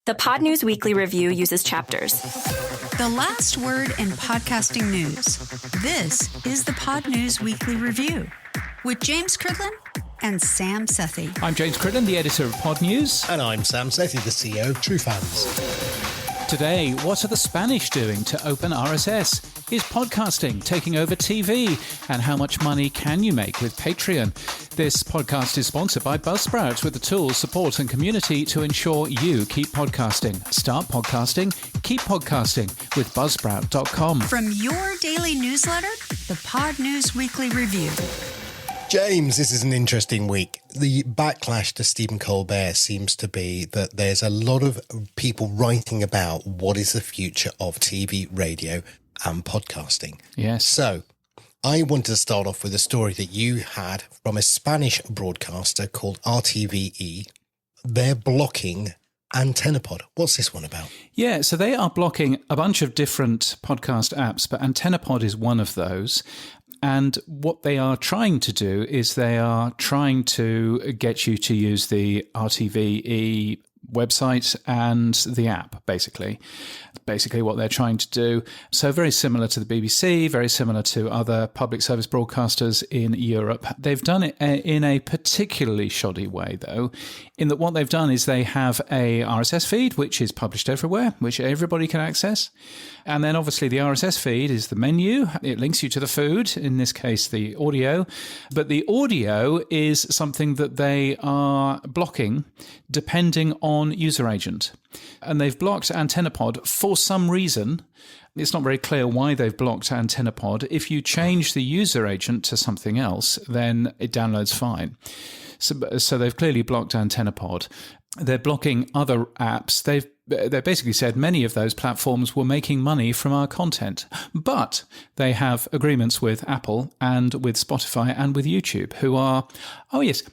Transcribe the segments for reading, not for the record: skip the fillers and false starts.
The Pod News Weekly Review uses chapters. The last word in podcasting news. This is the Pod News Weekly Review with James Cridland and Sam Sethi. I'm James Cridland, the editor of Pod News. And I'm Sam Sethi, the CEO of True Fans. Today, what are the Spanish doing to open RSS? Is podcasting taking over TV? And how much money can you make with Patreon? This podcast is sponsored by Buzzsprout, with the tools, support and community to ensure you keep podcasting. Start podcasting, keep podcasting with Buzzsprout.com. From your daily newsletter, the Pod News Weekly Review. James, this is an interesting week. The backlash to Stephen Colbert seems to be that there's a lot of people writing about what is the future of TV, radio and podcasting. Yes. So I wanted to start off with a story that you had from a Spanish broadcaster called RTVE. They're blocking Antennapod. What's this one about? Yeah, so they are blocking a bunch of different podcast apps, but Antennapod is one of those. And what they are trying to do is they are trying to get you to use the RTVE website and the app, basically what they're trying to do. So very similar to the BBC, very similar to other public service broadcasters in Europe. They've done it in a particularly shoddy way, though, in that what they've done is they have a RSS feed, which is published everywhere, which everybody can access. And then obviously the RSS feed is the menu. It links you to the food, in this case, the audio. But the audio is something that they are blocking depending on user agent. And they've blocked Antennapod for some reason. It's not very clear why they've blocked Antennapod. If you change the user agent to something else, then it downloads fine. So they've clearly blocked Antennapod. They're blocking other apps. They basically said many of those platforms were making money from our content, but they have agreements with Apple and with Spotify and with YouTube, who are,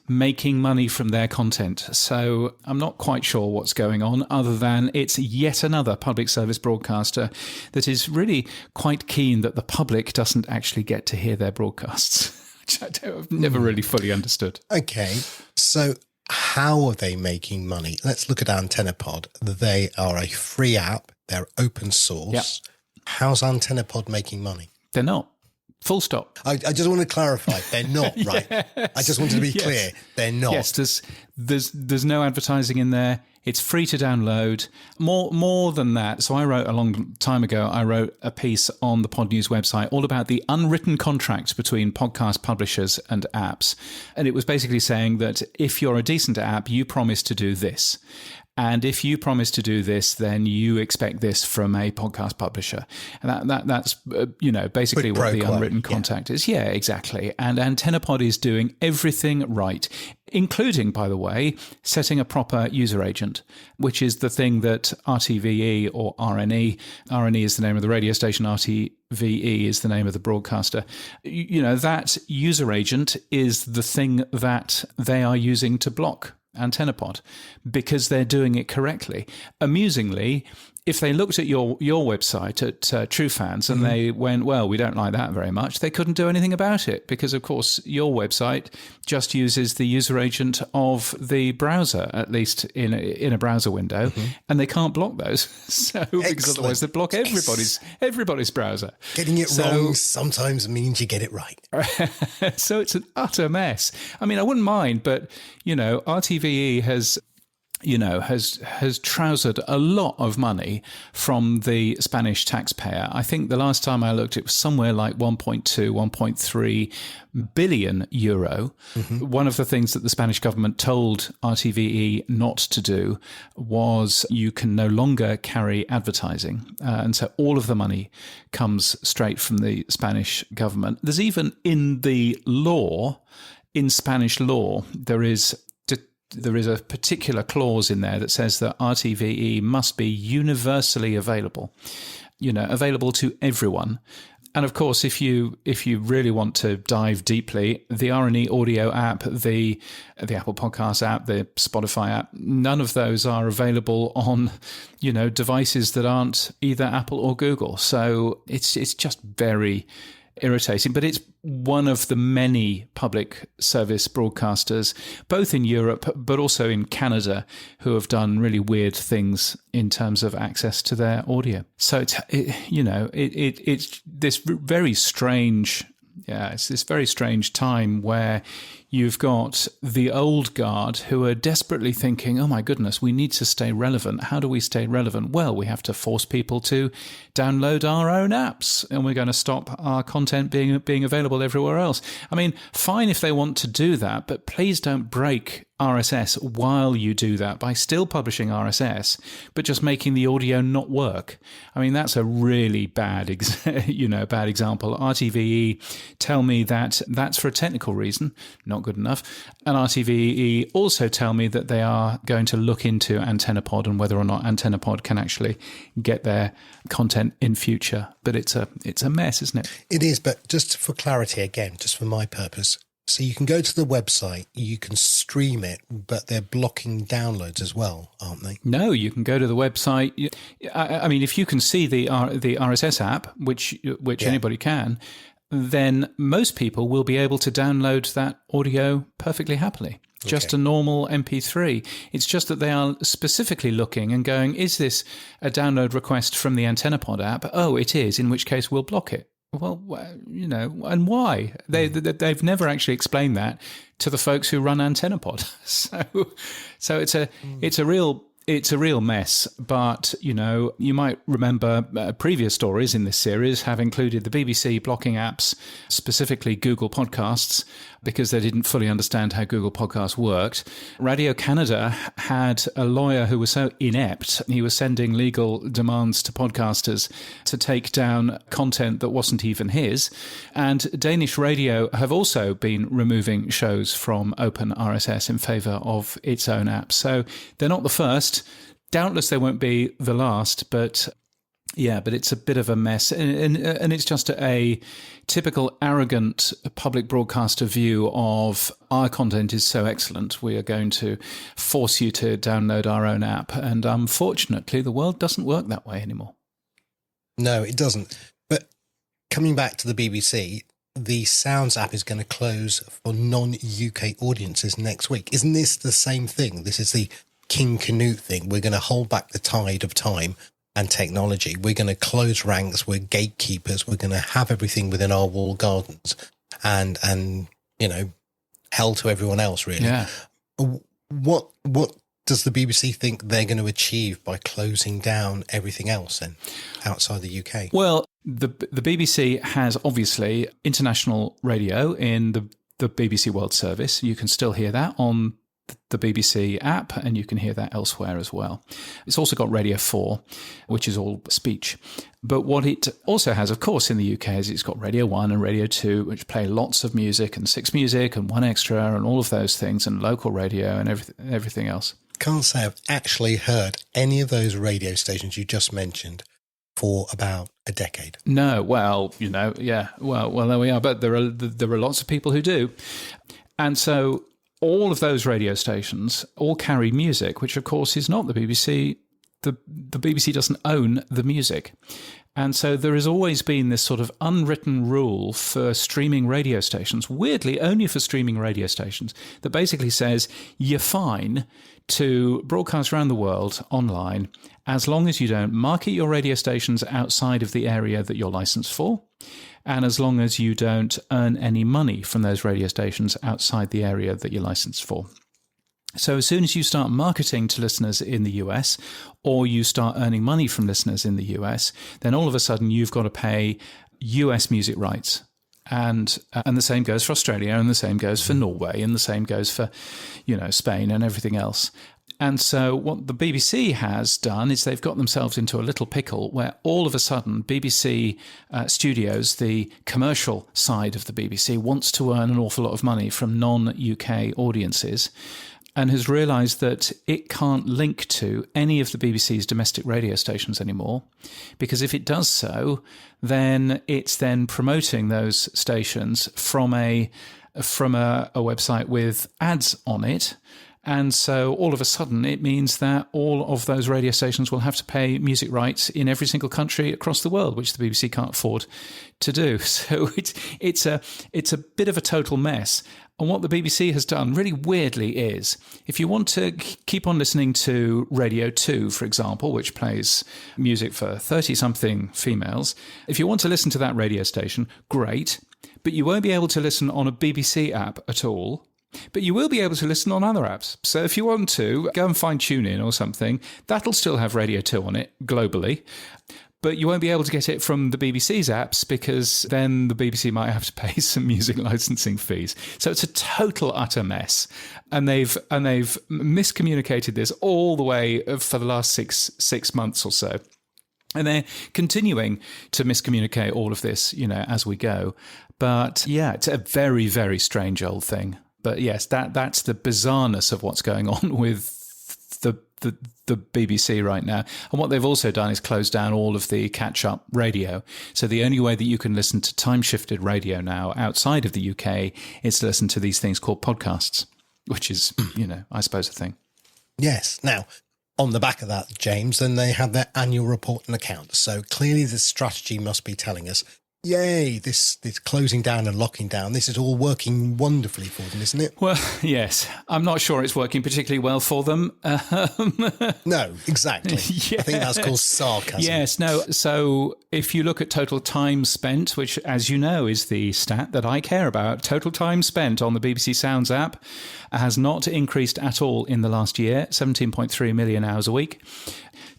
making money from their content. So I'm not quite sure what's going on, other than it's yet another public service broadcaster that is really quite keen that the public doesn't actually get to hear their broadcasts, which I've never really fully understood. Okay, so how are they making money? Let's look at Antennapod. They are a free app. They're open source. Yep. How's Antennapod making money? They're not. Full stop. I just want to clarify. They're not, right? Yes. I just wanted to be clear. They're not. Yes, there's no advertising in there. It's free to download. More than that. So I wrote a long time ago, I wrote a piece on the Pod News website all about the unwritten contract between podcast publishers and apps. And it was basically saying that if you're a decent app, you promise to do this. And if you promise to do this, then you expect this from a podcast publisher. And that's basically what the unwritten contract is. Yeah, exactly. And Antennapod is doing everything right, including, by the way, setting a proper user agent, which is the thing that RTVE or RNE is the name of the radio station, RTVE is the name of the broadcaster. That user agent is the thing that they are using to block Antennapod, because they're doing it correctly. Amusingly, if they looked at your website at True Fans and they went, well, we don't like that very much, they couldn't do anything about it, because, of course, your website just uses the user agent of the browser, at least in a browser window, and they can't block those. Because otherwise they block everybody's browser. Getting it wrong sometimes means you get it right. So it's an utter mess. I mean, I wouldn't mind, but, RTVE has trousered a lot of money from the Spanish taxpayer. I think the last time I looked, it was somewhere like 1.2, 1.3 billion euro. One of the things that the Spanish government told RTVE not to do was you can no longer carry advertising. And so all of the money comes straight from the Spanish government. There's even in Spanish law, there is a particular clause in there that says that RTVE must be universally available, available to everyone. And of course, if you really want to dive deeply, the RNE audio app, the Apple Podcast app, the Spotify app, none of those are available on, devices that aren't either Apple or Google. So it's just very irritating, but it's one of the many public service broadcasters, both in Europe but also in Canada, who have done really weird things in terms of access to their audio. So it's this very strange. Yeah, it's this very strange time where you've got the old guard who are desperately thinking, oh my goodness, we need to stay relevant. How do we stay relevant? Well, we have to force people to download our own apps, and we're going to stop our content being available everywhere else. I mean, fine if they want to do that, but please don't break RSS while you do that by still publishing RSS, but just making the audio not work. I mean, that's a really bad example. RTVE tell me that that's for a technical reason, not good enough. And RTVE also tell me that they are going to look into Antennapod and whether or not Antennapod can actually get their content in future. But it's a mess, isn't it? It is, but just for clarity again, just for my purpose, so you can go to the website, you can stream it, but they're blocking downloads as well, aren't they? No, you can go to the website. I mean, if you can see the RSS app, which anybody can, then most people will be able to download that audio perfectly happily. Just a normal MP3. It's just that they are specifically looking and going, is this a download request from the Antennapod app? Oh, it is, in which case we'll block it. Well, and why? They've never actually explained that to the folks who run Antennapod. So it's a real mess. But, you might remember previous stories in this series have included the BBC blocking apps, specifically Google Podcasts, because they didn't fully understand how Google Podcasts worked. Radio Canada had a lawyer who was so inept, he was sending legal demands to podcasters to take down content that wasn't even his. And Danish radio have also been removing shows from Open RSS in favour of its own app. So they're not the first. Doubtless they won't be the last, but it's a bit of a mess. And it's just a typical arrogant public broadcaster view of our content is so excellent, we are going to force you to download our own app. And unfortunately, the world doesn't work that way anymore. No, it doesn't. But coming back to the BBC, the Sounds app is going to close for non-UK audiences next week. Isn't this the same thing? This is the King Canute thing. We're going to hold back the tide of time and technology. We're going to close ranks. We're gatekeepers. We're going to have everything within our walled gardens and hell to everyone else, really. Yeah. What does the BBC think they're going to achieve by closing down everything else then outside the UK? Well, the BBC has obviously international radio in the BBC World Service. You can still hear that on the BBC app, and you can hear that elsewhere as well. It's also got Radio 4, which is all speech. But what it also has, of course, in the UK is it's got Radio 1 and Radio 2, which play lots of music and 6 Music and 1 Extra and all of those things, and local radio and everything else. Can't say I've actually heard any of those radio stations you just mentioned for about a decade. No, well, well, there we are. But there are lots of people who do. And so all of those radio stations all carry music, which of course is not the BBC. The BBC doesn't own the music. And so there has always been this sort of unwritten rule for streaming radio stations, weirdly only for streaming radio stations, that basically says you're fine to broadcast around the world online as long as you don't market your radio stations outside of the area that you're licensed for, and as long as you don't earn any money from those radio stations outside the area that you're licensed for. So as soon as you start marketing to listeners in the US, or you start earning money from listeners in the US, then all of a sudden you've got to pay US music rights. And the same goes for Australia, and the same goes for Norway, and the same goes for, Spain and everything else. And so what the BBC has done is they've got themselves into a little pickle where all of a sudden BBC Studios, the commercial side of the BBC, wants to earn an awful lot of money from non-UK audiences, and has realised that it can't link to any of the BBC's domestic radio stations anymore, because if it does so, then it's then promoting those stations from a website with ads on it, And so all of a sudden, it means that all of those radio stations will have to pay music rights in every single country across the world, which the BBC can't afford to do. So it's a bit of a total mess. And what the BBC has done really weirdly is, if you want to keep on listening to Radio 2, for example, which plays music for 30-something females, if you want to listen to that radio station, great, but you won't be able to listen on a BBC app at all. But you will be able to listen on other apps. So if you want to, go and find TuneIn or something. That'll still have Radio 2 on it globally. But you won't be able to get it from the BBC's apps, because then the BBC might have to pay some music licensing fees. So it's a total utter mess. And they've miscommunicated this all the way for the last six months or so. And they're continuing to miscommunicate all of this, as we go. But yeah, it's a very, very strange old thing. But yes, that's the bizarreness of what's going on with the BBC right now. And what they've also done is close down all of the catch-up radio. So the only way that you can listen to time-shifted radio now outside of the UK is to listen to these things called podcasts, which is, I suppose a thing. Yes. Now, on the back of that, James, then they have their annual report and accounts. So clearly the strategy must be telling us, yay, this closing down and locking down, this is all working wonderfully for them, isn't it? Well, yes. I'm not sure it's working particularly well for them. No, exactly. Yes. I think that's called sarcasm. Yes, no. So if you look at total time spent, which, as you know, is the stat that I care about, total time spent on the BBC Sounds app has not increased at all in the last year, 17.3 million hours a week.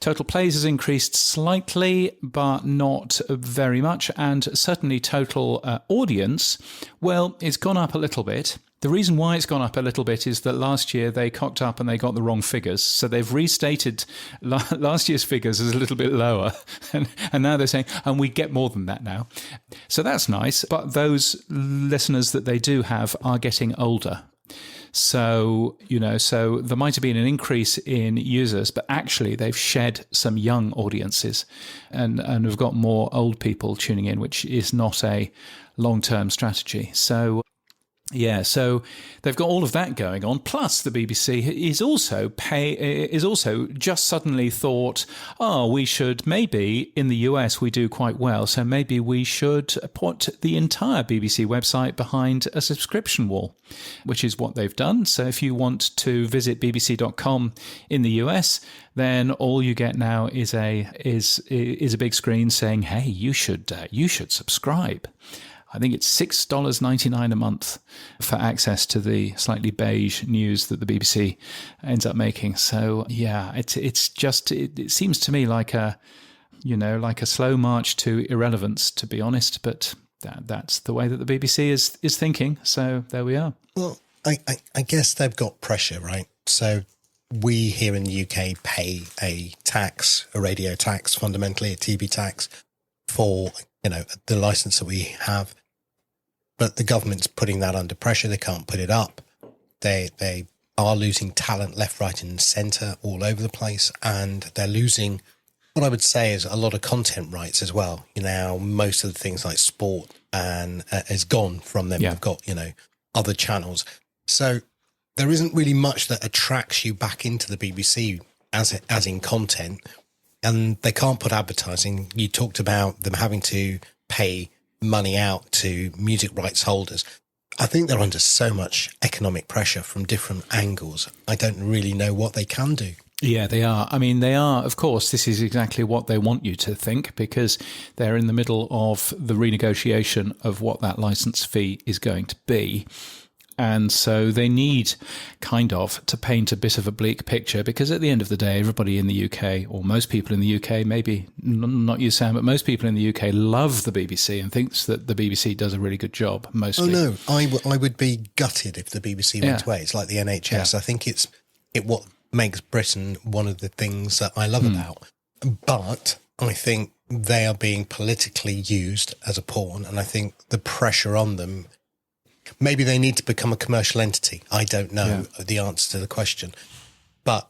Total plays has increased slightly, but not very much. And certainly total audience, well, it's gone up a little bit. The reason why it's gone up a little bit is that last year they cocked up and they got the wrong figures. So they've restated last year's figures as a little bit lower. And now they're saying, and we get more than that now. So that's nice. But those listeners that they do have are getting older. So, so there might have been an increase in users, but actually they've shed some young audiences and have got more old people tuning in, which is not a long-term strategy. So, yeah, so they've got all of that going on. Plus, the BBC is also just suddenly thought, we should maybe in the US we do quite well, so maybe we should put the entire BBC website behind a subscription wall, which is what they've done. So if you want to visit bbc.com in the US, then all you get now is a big screen saying, "Hey, you should subscribe." I think it's $6.99 a month for access to the slightly beige news that the BBC ends up making. So yeah, it seems to me like a slow march to irrelevance, to be honest. But that's the way that the BBC is thinking. So there we are. Well, I guess they've got pressure, right? So we here in the UK pay a radio tax, fundamentally a TV tax for the license that we have. But the government's putting that under pressure. They can't put it up. They are losing talent left, right and centre all over the place. And they're losing what I would say is a lot of content rights as well. Most of the things like sport and is gone from them. Yeah. They've got, other channels. So there isn't really much that attracts you back into the BBC as in content. And they can't put advertising. You talked about them having to pay money out to music rights holders. I think they're under so much economic pressure from different angles. I don't really know what they can do. Yeah, they are. I mean, they are, of course, this is exactly what they want you to think, because they're in the middle of the renegotiation of what that license fee is going to be. And so they need kind of to paint a bit of a bleak picture, because at the end of the day, everybody in the UK, or most people in the UK, maybe not you, Sam, but most people in the UK love the BBC and thinks that the BBC does a really good job, mostly. Oh, no, I would be gutted if the BBC went away. It's like the NHS. Yeah. I think it what makes Britain one of the things that I love about. But I think they are being politically used as a pawn, and I think the pressure on them, maybe they need to become a commercial entity. I don't know the answer to the question. But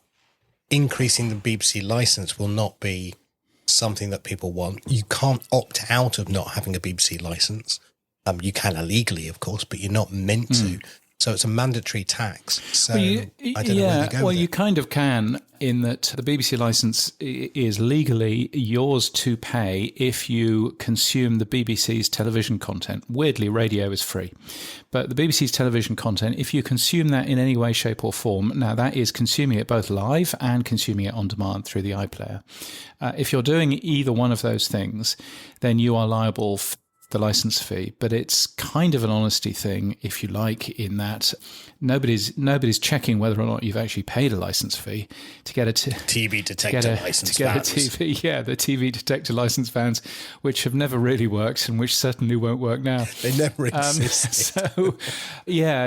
increasing the BBC license will not be something that people want. You can't opt out of not having a BBC license. You can illegally, of course, but you're not meant to. So it's a mandatory tax. So Well, I don't know where they go with you it. kind of can, in that the BBC licence is legally yours to pay if you consume the BBC's television content. Weirdly, radio is free. But the BBC's television content, if you consume that in any way, shape or form, now that is consuming it both live and consuming it on demand through the iPlayer. If you're doing either one of those things, then you are liable for the license fee, but it's kind of an honesty thing, if you like, in that nobody's checking whether or not you've actually paid a license fee to get a TV detector license to get vans. a TV. Yeah, the TV detector license vans, which have never really worked and which certainly won't work now. They never existed.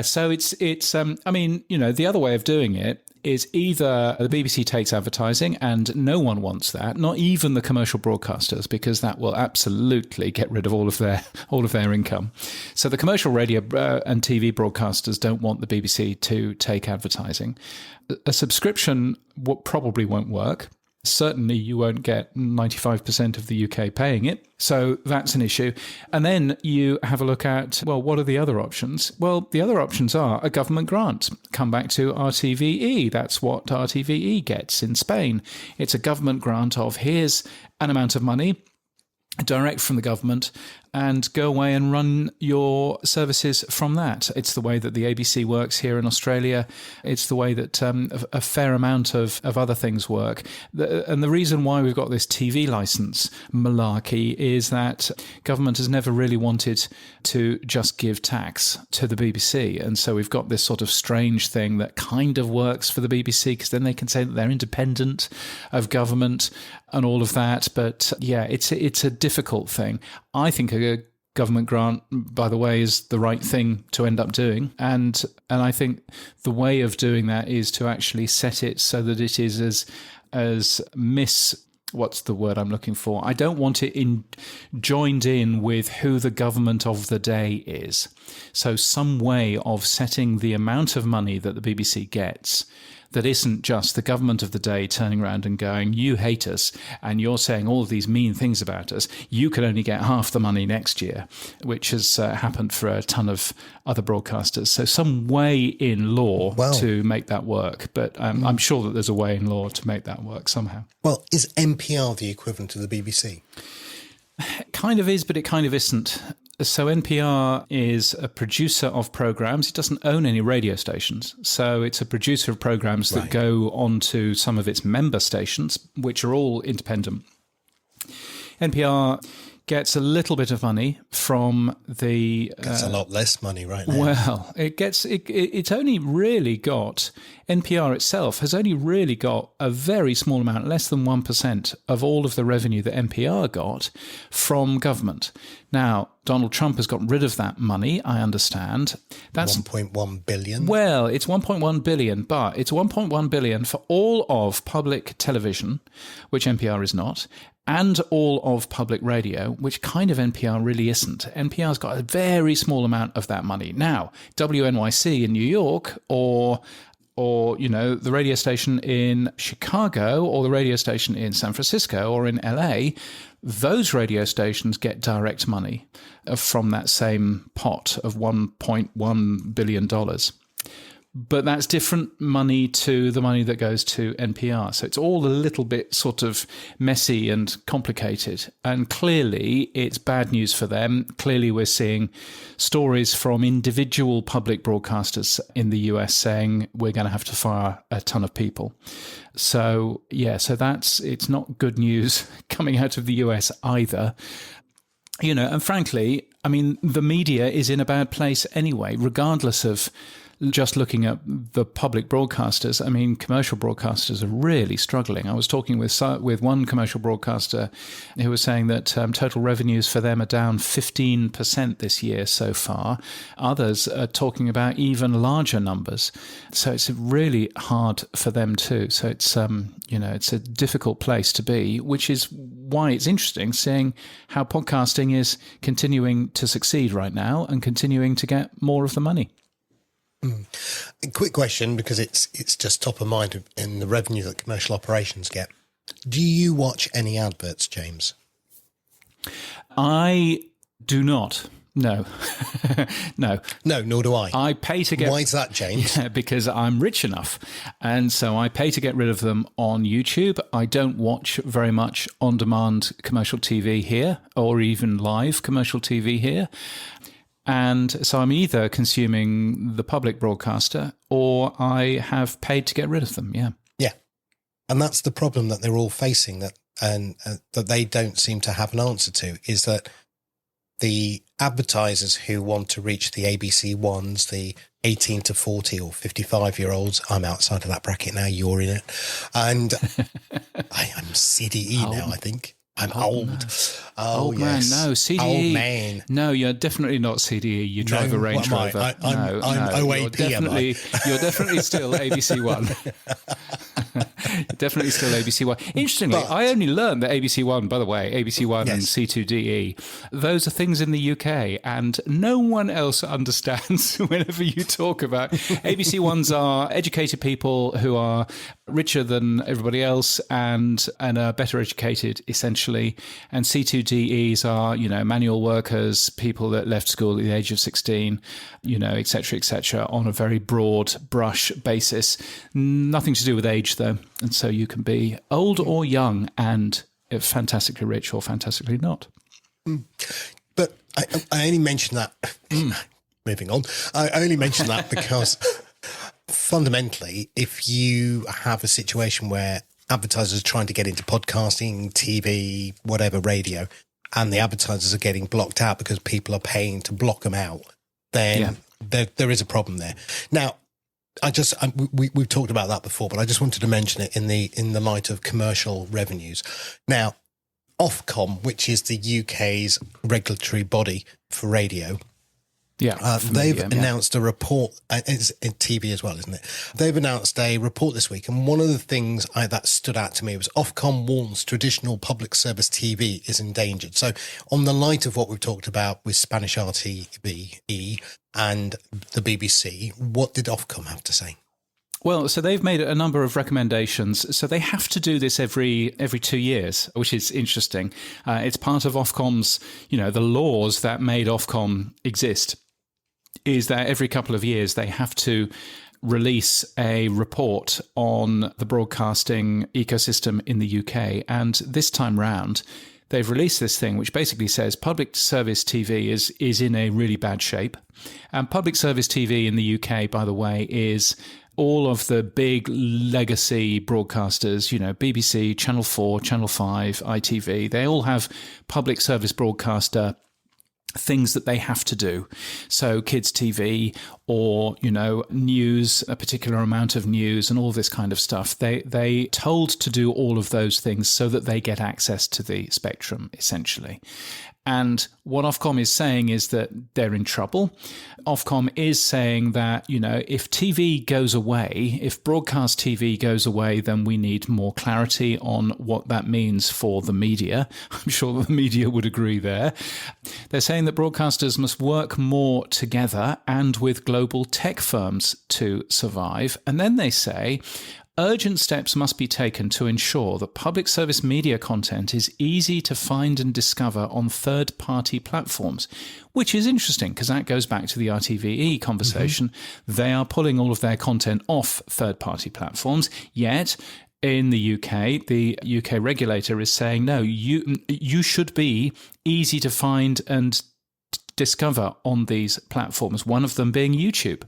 So it's. I mean, the other way of doing it is either the BBC takes advertising, and no one wants that, not even the commercial broadcasters, because that will absolutely get rid of all of their income. So the commercial radio and TV broadcasters don't want the BBC to take advertising. A subscription probably won't work. Certainly you won't get 95% of the UK paying it. So that's an issue. And then you have a look at, well, what are the other options? Well, the other options are a government grant. Come back to RTVE. That's what RTVE gets in Spain. It's a government grant of here's an amount of money direct from the government, and go away and run your services from that. It's the way that the ABC works here in Australia. It's the way that a fair amount of other things work. And the reason why we've got this TV license malarkey is that government has never really wanted to just give tax to the BBC. And so we've got this sort of strange thing that kind of works for the BBC, because then they can say that they're independent of government and all of that. But yeah, it's a difficult thing. I think a government grant, by the way, is the right thing to end up doing. And I think the way of doing that is to actually set it so that it is what's the word I'm looking for? I don't want it joined in with who the government of the day is. So some way of setting the amount of money that the BBC gets that isn't just the government of the day turning around and going, you hate us and you're saying all of these mean things about us. You can only get half the money next year, which has happened for a ton of other broadcasters. So some way in law to make that work. But I'm sure that there's a way in law to make that work somehow. Well, is NPR the equivalent of the BBC? It kind of is, but it kind of isn't. So NPR is a producer of programs. It doesn't own any radio stations. So it's a producer of programs that go onto some of its member stations, which are all independent. NPR gets a little bit of money from the... Gets a lot less money right now. Well, it's only really got... NPR itself has only really got a very small amount, less than 1% of all of the revenue that NPR got from government. Now, Donald Trump has got rid of that money, I understand. That's 1.1 billion. Well, it's 1.1 billion, but it's 1.1 billion for all of public television, which NPR is not, and all of public radio, which kind of NPR really isn't. NPR's got a very small amount of that money. Now, WNYC in New York, or the radio station in Chicago, or the radio station in San Francisco or in LA, those radio stations get direct money from that same pot of $1.1 billion. But that's different money to the money that goes to NPR. So it's all a little bit sort of messy and complicated. And clearly it's bad news for them. Clearly we're seeing stories from individual public broadcasters in the US saying we're going to have to fire a ton of people. So, it's not good news coming out of the US either. And frankly, I mean, the media is in a bad place anyway, regardless of just looking at the public broadcasters. I mean, commercial broadcasters are really struggling. I was talking with one commercial broadcaster who was saying that total revenues for them are down 15% this year so far. Others are talking about even larger numbers. So it's really hard for them too. So it's it's a difficult place to be, which is why it's interesting seeing how podcasting is continuing to succeed right now and continuing to get more of the money. A quick question, because it's just top of mind in the revenue that commercial operations get. Do you watch any adverts, James? I do not. No. No. No, nor do I. I pay to get... Why is that, James? Yeah, because I'm rich enough. And so I pay to get rid of them on YouTube. I don't watch very much on-demand commercial TV here, or even live commercial TV here. And so I'm either consuming the public broadcaster or I have paid to get rid of them, yeah. Yeah. And that's the problem that they're all facing, that they don't seem to have an answer to, is that the advertisers who want to reach the ABC ones, the 18 to 40 or 55-year-olds, I'm outside of that bracket now, you're in it. And I'm CDE now, I think. I'm old. No. Oh, old yes. man, no, CDE. Old man. No, you're definitely not CDE. You drive a Range Rover. I'm OAP, You're definitely still ABC One. Definitely still ABC One. Interestingly, I only learned that ABC One, by the way, ABC One and C2DE, those are things in the UK, and no one else understands whenever you talk about ABC Ones are educated people who are richer than everybody else and are better educated, essentially. And C2DEs are, manual workers, people that left school at the age of 16, et cetera, on a very broad brush basis. Nothing to do with age, though. And so you can be old or young and fantastically rich or fantastically not. But I only mention that, moving on, I only mention that because fundamentally, if you have a situation where advertisers are trying to get into podcasting, TV, whatever, radio, and the advertisers are getting blocked out because people are paying to block them out, then there is a problem there. Now, we've talked about that before, but I just wanted to mention it in the light of commercial revenues. Now, Ofcom, which is the UK's regulatory body for radio, they've announced a report. It's in TV as well, isn't it? They've announced a report this week, and one of the things that stood out to me was Ofcom warns traditional public service TV is endangered. So, on the light of what we've talked about with Spanish RTVE and the BBC, what did Ofcom have to say? Well, so they've made a number of recommendations. So they have to do this every 2 years, which is interesting. It's part of Ofcom's, the laws that made Ofcom exist, is that every couple of years they have to release a report on the broadcasting ecosystem in the UK. And this time round, they've released this thing which basically says public service TV is in a really bad shape. And public service TV in the UK, by the way, is all of the big legacy broadcasters, BBC, Channel 4, Channel 5, ITV. They all have public service broadcaster things that they have to do. So kids TV or, news, a particular amount of news and all this kind of stuff. They told to do all of those things so that they get access to the spectrum, essentially. And what Ofcom is saying is that they're in trouble. Ofcom is saying that, if TV goes away, if broadcast TV goes away, then we need more clarity on what that means for the media. I'm sure the media would agree there. They're saying that broadcasters must work more together and with global tech firms to survive. And then they say, urgent steps must be taken to ensure that public service media content is easy to find and discover on third-party platforms, which is interesting because that goes back to the RTVE conversation. Mm-hmm. They are pulling all of their content off third-party platforms, yet in the UK, the UK regulator is saying, no, you should be easy to find and discover on these platforms, one of them being YouTube.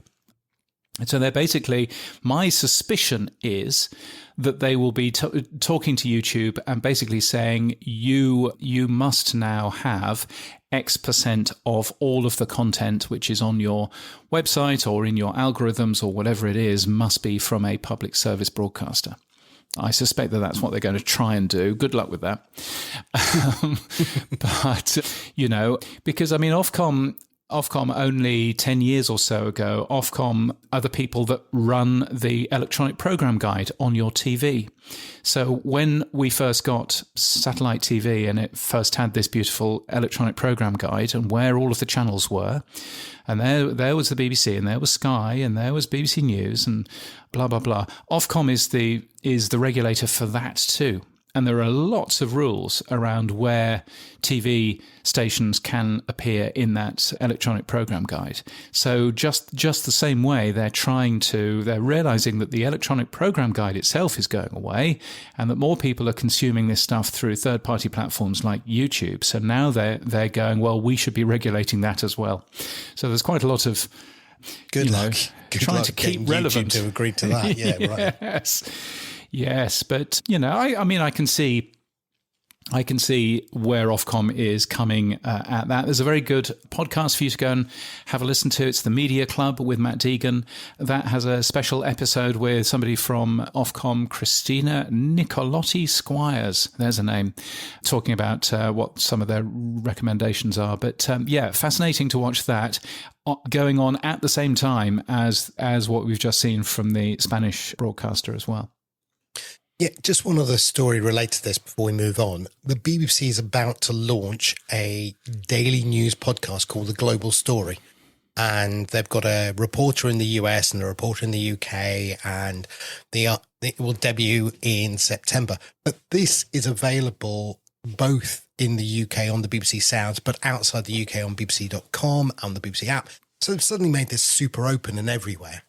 And so they're basically, my suspicion is that they will be talking to YouTube and basically saying, you must now have X% of all of the content which is on your website or in your algorithms or whatever it is must be from a public service broadcaster. I suspect that that's what they're going to try and do. Good luck with that. But, because, Ofcom only 10 years or so ago, Ofcom are the people that run the electronic program guide on your TV. So when we first got satellite TV and it first had this beautiful electronic program guide and where all of the channels were, and there was the BBC and there was Sky and there was BBC News and blah, blah, blah. Ofcom is the regulator for that too. And there are lots of rules around where TV stations can appear in that electronic program guide. So just the same way, they're realizing that the electronic program guide itself is going away and that more people are consuming this stuff through third-party platforms like YouTube. So now they're going, well, we should be regulating that as well. So there's quite a lot of Good luck trying to keep relevant. YouTube to agree to that. Yeah, right. Yes, but I mean, I can see where Ofcom is coming at that. There's a very good podcast for you to go and have a listen to. It's the Media Club with Matt Deegan. That has a special episode with somebody from Ofcom, Christina Nicolotti Squires. There's a name, talking about what some of their recommendations are. But fascinating to watch that going on at the same time as what we've just seen from the Spanish broadcaster as well. Yeah, just one other story related to this before we move on. The BBC is about to launch a daily news podcast called The Global Story. And they've got a reporter in the US and a reporter in the UK, and it will debut in September. But this is available both in the UK on the BBC Sounds, but outside the UK on bbc.com, on the BBC app. So they've suddenly made this super open and everywhere.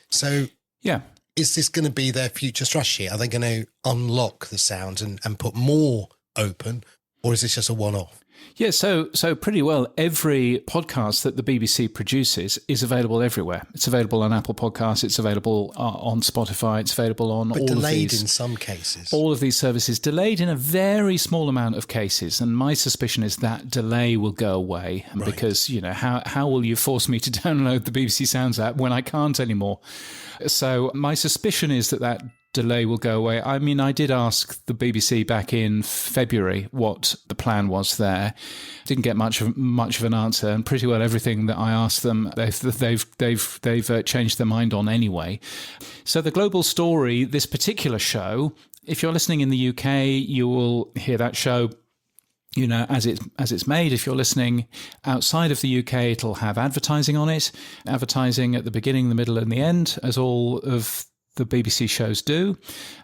So yeah. Is this going to be their future strategy? Are they going to unlock the sounds and put more open, or is this just a one-off? Yeah, so pretty well every podcast that the BBC produces is available everywhere. It's available on Apple Podcasts, it's available on Spotify, it's available on but all delayed of these, in some cases. All of these services, delayed in a very small amount of cases. And my suspicion is that delay will go away, right. Because, how will you force me to download the BBC Sounds app when I can't anymore? So my suspicion is that delay will go away. I mean, I did ask the BBC back in February what the plan was there. Didn't get much of an answer, and pretty well everything that I asked them, they've changed their mind on anyway. So the Global Story, this particular show, if you're listening in the UK, you will hear that show as it's made. If you're listening outside of the UK, it'll have advertising on it, advertising at the beginning, the middle, and the end, as all of the BBC shows do.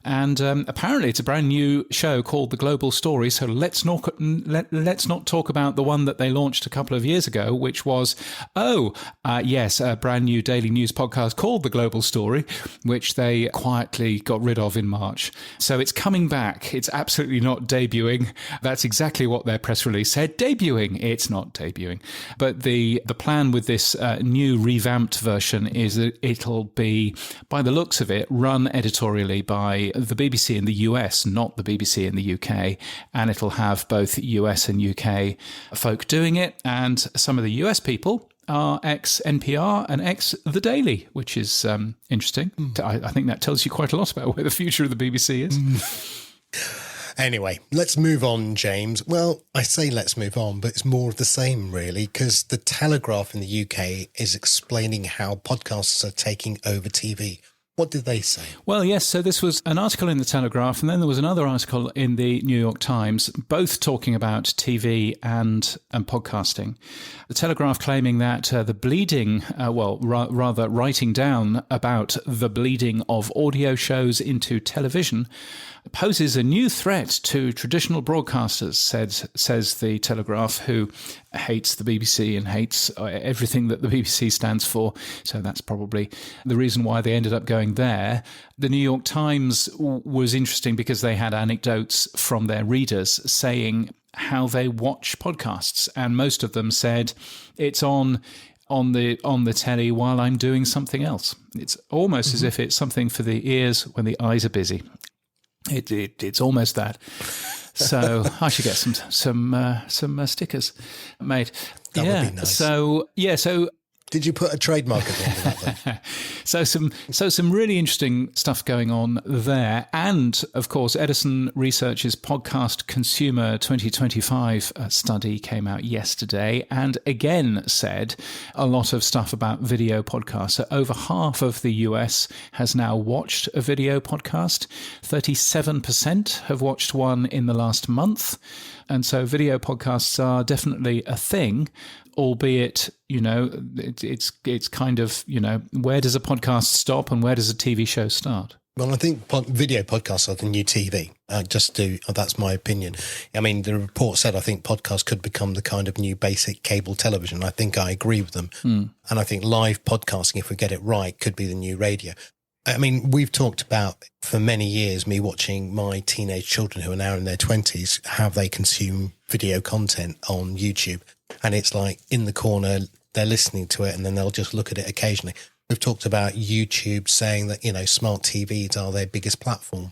And apparently it's a brand new show called The Global Story. So let's not talk about the one that they launched a couple of years ago, which was, a brand new daily news podcast called The Global Story, which they quietly got rid of in March. So it's coming back. It's absolutely not debuting. That's exactly what their press release said. Debuting. It's not debuting. But the plan with this new revamped version is that it'll be, by the looks of it, run editorially by the BBC in the US, not the BBC in the UK, and it'll have both US and UK folk doing it, and some of the US people are ex-NPR and ex-The Daily, which is interesting. I think that tells you quite a lot about where the future of the BBC is. Anyway, let's move on, James. Well, I say let's move on, but it's more of the same, really, because the Telegraph in the UK is explaining how podcasts are taking over TV. What did they say? Well, yes, so this was an article in the Telegraph, and then there was another article in the New York Times, both talking about TV and podcasting. The Telegraph claiming that the bleeding, rather writing down about the bleeding of audio shows into television poses a new threat to traditional broadcasters, says the Telegraph, who hates the BBC and hates everything that the BBC stands for. So that's probably the reason why they ended up going there. The New York Times was interesting because they had anecdotes from their readers saying how they watch podcasts, and most of them said it's on the telly while I'm doing something else. It's almost as if it's something for the ears when the eyes are busy. It's almost that. So I should get some stickers made. That would be nice. So did you put a trademark at the end of that then? So some really interesting stuff going on there. And, of course, Edison Research's Podcast Consumer 2025 study came out yesterday and again said a lot of stuff about video podcasts. So over half of the US has now watched a video podcast. 37% have watched one in the last month. And so video podcasts are definitely a thing, albeit, it's kind of, where does a podcast stop and where does a TV show start? Well, I think video podcasts are the new TV. That's my opinion. I mean, the report said I think podcasts could become the kind of new basic cable television. I think I agree with them. And I think live podcasting, if we get it right, could be the new radio. I mean, we've talked about for many years me watching my teenage children who are now in their 20s, how they consume video content on YouTube. And it's like in the corner, they're listening to it and then they'll just look at it occasionally. We've talked about YouTube saying that, smart TVs are their biggest platform.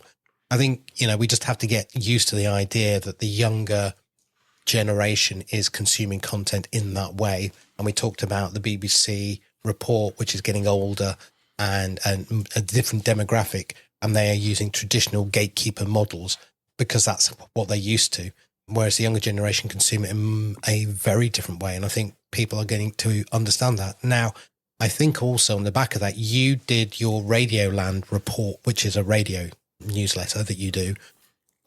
I think, we just have to get used to the idea that the younger generation is consuming content in that way. And we talked about the BBC report, which is getting older and a different demographic, and they are using traditional gatekeeper models because that's what they're used to. Whereas the younger generation consume it in a very different way. And I think people are getting to understand that. Now, I think also on the back of that, you did your Radioland report, which is a radio newsletter that you do.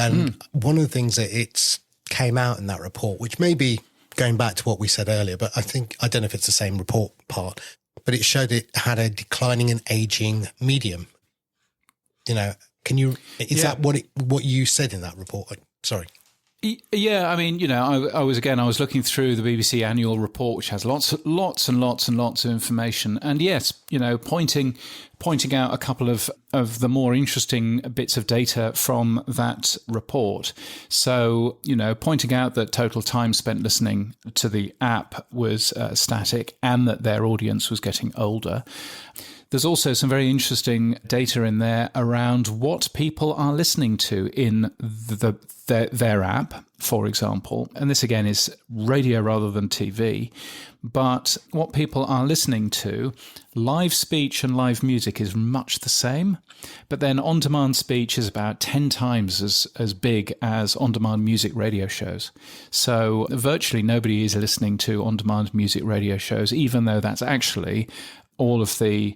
And one of the things that it came out in that report, which may be going back to what we said earlier, but I don't know if it's the same report part, but it showed it had a declining and aging medium. Is that what you said in that report? Sorry. Yeah, I mean, I was looking through the BBC annual report, which has lots and lots of information, and yes, pointing out a couple of the more interesting bits of data from that report. So, pointing out that total time spent listening to the app was static, and that their audience was getting older. There's also some very interesting data in there around what people are listening to in their app, for example. And this, again, is radio rather than TV. But what people are listening to, live speech and live music is much the same. But then on-demand speech is about 10 times as big as on-demand music radio shows. So virtually nobody is listening to on-demand music radio shows, even though that's actually all of the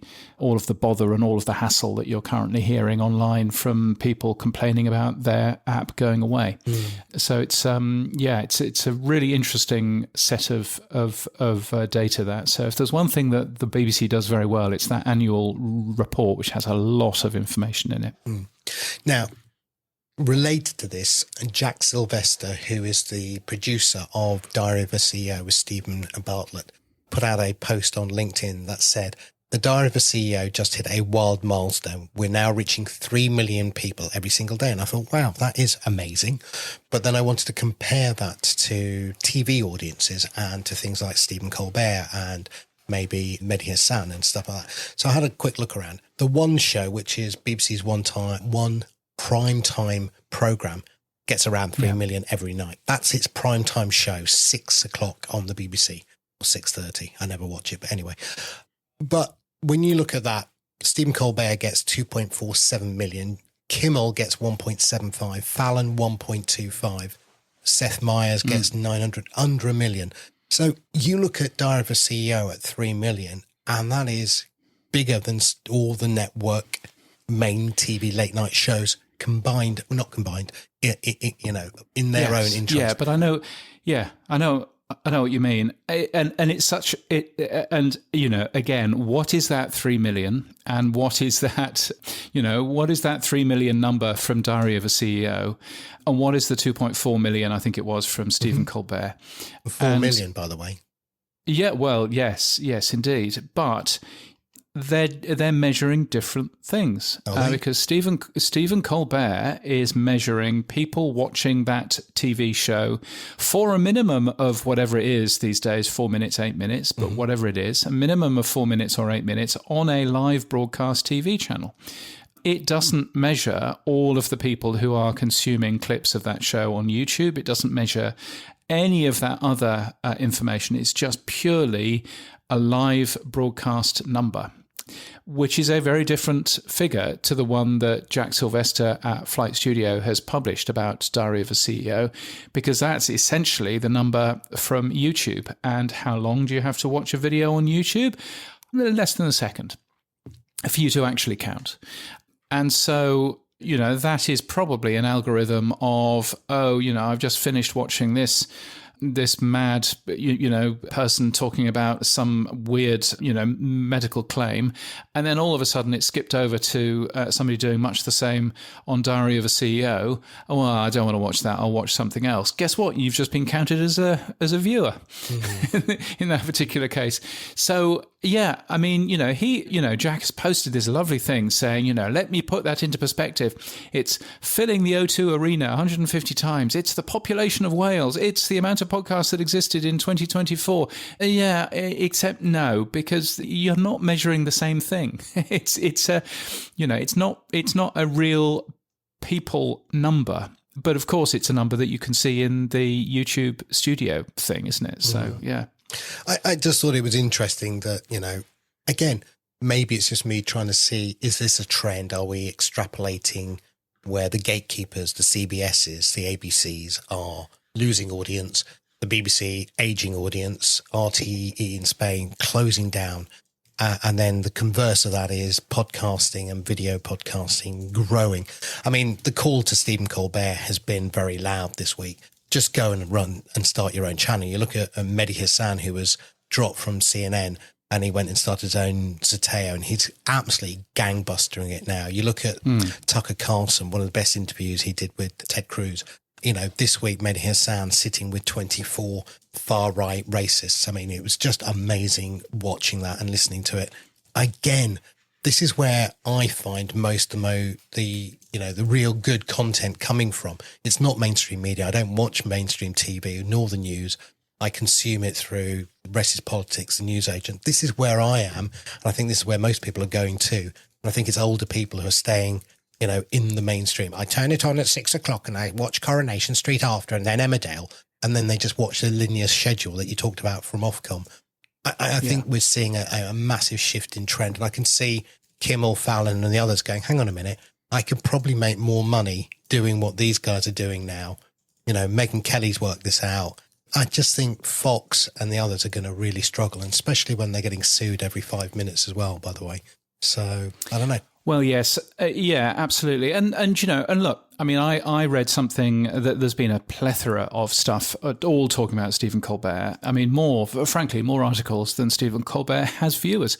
bother and all of the hassle that you're currently hearing online from people complaining about their app going away. So it's a really interesting set of data. That so if there's one thing that the BBC does very well, it's that annual report, which has a lot of information in it. Now, related to this, Jack Sylvester, who is the producer of Diary of a CEO with Stephen Bartlett, put out a post on LinkedIn that said, the Diary of a CEO just hit a wild milestone. We're now reaching 3 million people every single day. And I thought, wow, that is amazing. But then I wanted to compare that to TV audiences and to things like Stephen Colbert and maybe Mehdi Hassan and stuff like that. So I had a quick look around. The One Show, which is BBC's one prime time programme, gets around 3 million every night. That's its prime time show, 6 o'clock on the BBC. 6:30. I never watch it, but anyway. But when you look at that, Stephen Colbert gets 2.47 million, Kimmel gets 1.75, Fallon 1.25, Seth Meyers gets 900, under a million. So you look at Diary of a CEO at 3 million, and that is bigger than all the network main TV late night shows combined, not combined, in their own interest. Yeah, but I know what you mean, and it's such it, and again, what is that 3 million, and what is that, what is that 3 million number from Diary of a CEO, and what is the 2.4 million? I think it was from Stephen Colbert. 4 million, by the way. Yeah, well, yes, indeed, but they're measuring different things because Stephen Colbert is measuring people watching that TV show for a minimum of whatever it is these days, 4 minutes, 8 minutes, but whatever it is, a minimum of 4 minutes or 8 minutes on a live broadcast TV channel. It doesn't measure all of the people who are consuming clips of that show on YouTube. It doesn't measure any of that other information. It's just purely a live broadcast number, which is a very different figure to the one that Jack Sylvester at Flight Studio has published about Diary of a CEO, because that's essentially the number from YouTube. And how long do you have to watch a video on YouTube? Less than a second for you to actually count. And so, that is probably an algorithm of, I've just finished watching this this mad, person talking about some weird, medical claim. And then all of a sudden it skipped over to somebody doing much the same on Diary of a CEO. Oh, well, I don't want to watch that. I'll watch something else. Guess what? You've just been counted as a viewer in that particular case. So, yeah, I mean, Jack has posted this lovely thing saying, let me put that into perspective. It's filling the O2 Arena 150 times. It's the population of Wales. It's the amount of podcasts that existed in 2024. Yeah, except no, because you're not measuring the same thing. It's not a real people number. But of course, it's a number that you can see in the YouTube studio thing, isn't it? So, yeah. I just thought it was interesting that, again, maybe it's just me trying to see, is this a trend? Are we extrapolating where the gatekeepers, the CBSs, the ABCs are losing audience, the BBC aging audience, RTVE in Spain closing down, and then the converse of that is podcasting and video podcasting growing. I mean, the call to Stephen Colbert has been very loud this week. Just go and run and start your own channel. You look at Mehdi Hassan, who was dropped from CNN, and he went and started his own Zateo, and he's absolutely gangbustering it now. You look at Tucker Carlson, one of the best interviews he did with Ted Cruz. This week, Mehdi Hassan sitting with 24 far-right racists. I mean, it was just amazing watching that and listening to it. Again, this is where I find most of the real good content coming from. It's not mainstream media. I don't watch mainstream TV nor the news. I consume it through Rest is Politics, the news agent. This is where I am, and I think this is where most people are going to. And I think it's older people who are staying, in the mainstream. I turn it on at 6:00 and I watch Coronation Street after, and then Emmerdale, and then they just watch the linear schedule that you talked about from Ofcom. I think we're seeing a massive shift in trend, and I can see Kimmel, Fallon and the others going, hang on a minute, I could probably make more money doing what these guys are doing now. Megyn Kelly's worked this out. I just think Fox and the others are going to really struggle, and especially when they're getting sued every 5 minutes as well, by the way. So, I don't know. Well, yes. Yeah, absolutely. And look, I mean, I read something that there's been a plethora of stuff all talking about Stephen Colbert. I mean, frankly, more articles than Stephen Colbert has viewers,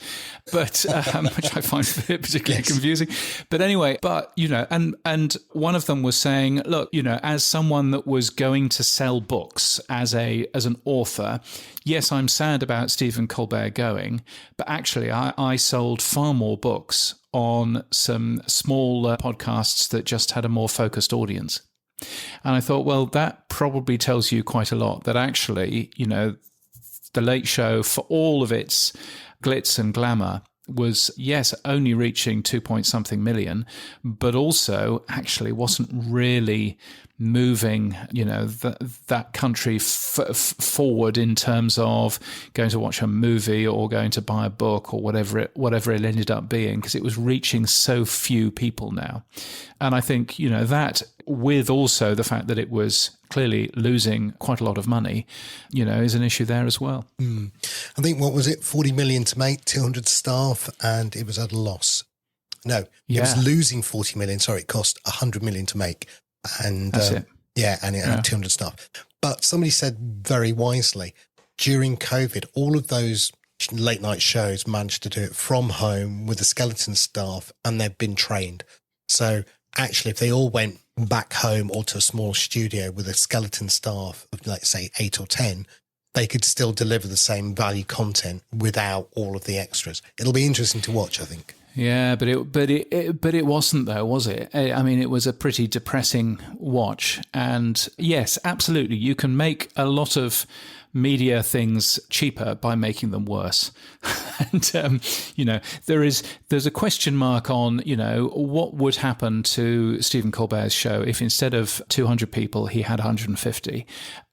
but which I find particularly confusing. But anyway, and one of them was saying, look, as someone that was going to sell books as an author, yes, I'm sad about Stephen Colbert going, but actually I sold far more books on some small podcasts that just had a more focused audience. And I thought, well, that probably tells you quite a lot, that actually, The Late Show, for all of its glitz and glamour, was, yes, only reaching 2-point-something million, but also actually wasn't really moving, that country forward in terms of going to watch a movie or going to buy a book or whatever it ended up being, because it was reaching so few people now. And I think, that with also the fact that it was clearly losing quite a lot of money, is an issue there as well. I think, what was it, 40 million to make, 200 staff, and it was at a loss. No, it was losing 40 million. Sorry, it cost 100 million to make. And that's it. Yeah, and it had 200 staff. But somebody said very wisely, during COVID, all of those late night shows managed to do it from home with a skeleton staff, and they've been trained. So actually, if they all went back home or to a small studio with a skeleton staff of, let's say, 8 or 10, they could still deliver the same value content without all of the extras. It'll be interesting to watch, I think. Yeah, but it wasn't, though, was it? I mean, it was a pretty depressing watch. And yes, absolutely, you can make a lot of media things cheaper by making them worse. And there's a question mark on what would happen to Stephen Colbert's show if instead of 200 people he had 150.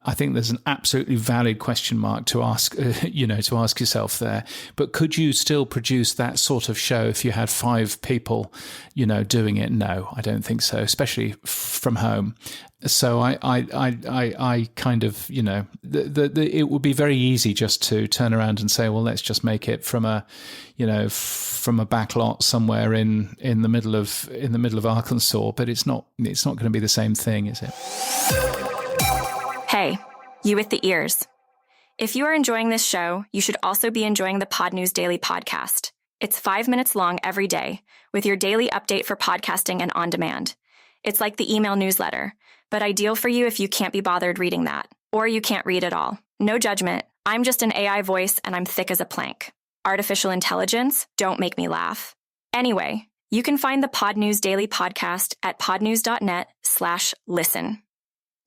I think there's an absolutely valid question mark to ask, to ask yourself there. But could you still produce that sort of show if you had 5 people, doing it? No, I don't think so, especially from home. So I kind of, it would be very easy just to turn around and say, well, let's just make it from a back lot somewhere in the middle of Arkansas. But it's not going to be the same thing, is it? Hey, You with the ears. If you are enjoying this show, you should also be enjoying the Pod News Daily podcast. It's 5 minutes long every day, with your daily update for podcasting and on demand. It's like the email newsletter, but ideal for you if you can't be bothered reading that, or you can't read at all. No judgment. I'm just an AI voice and I'm thick as a plank. Artificial intelligence, don't make me laugh. Anyway, you can find the Pod News Daily podcast at podnews.net/listen.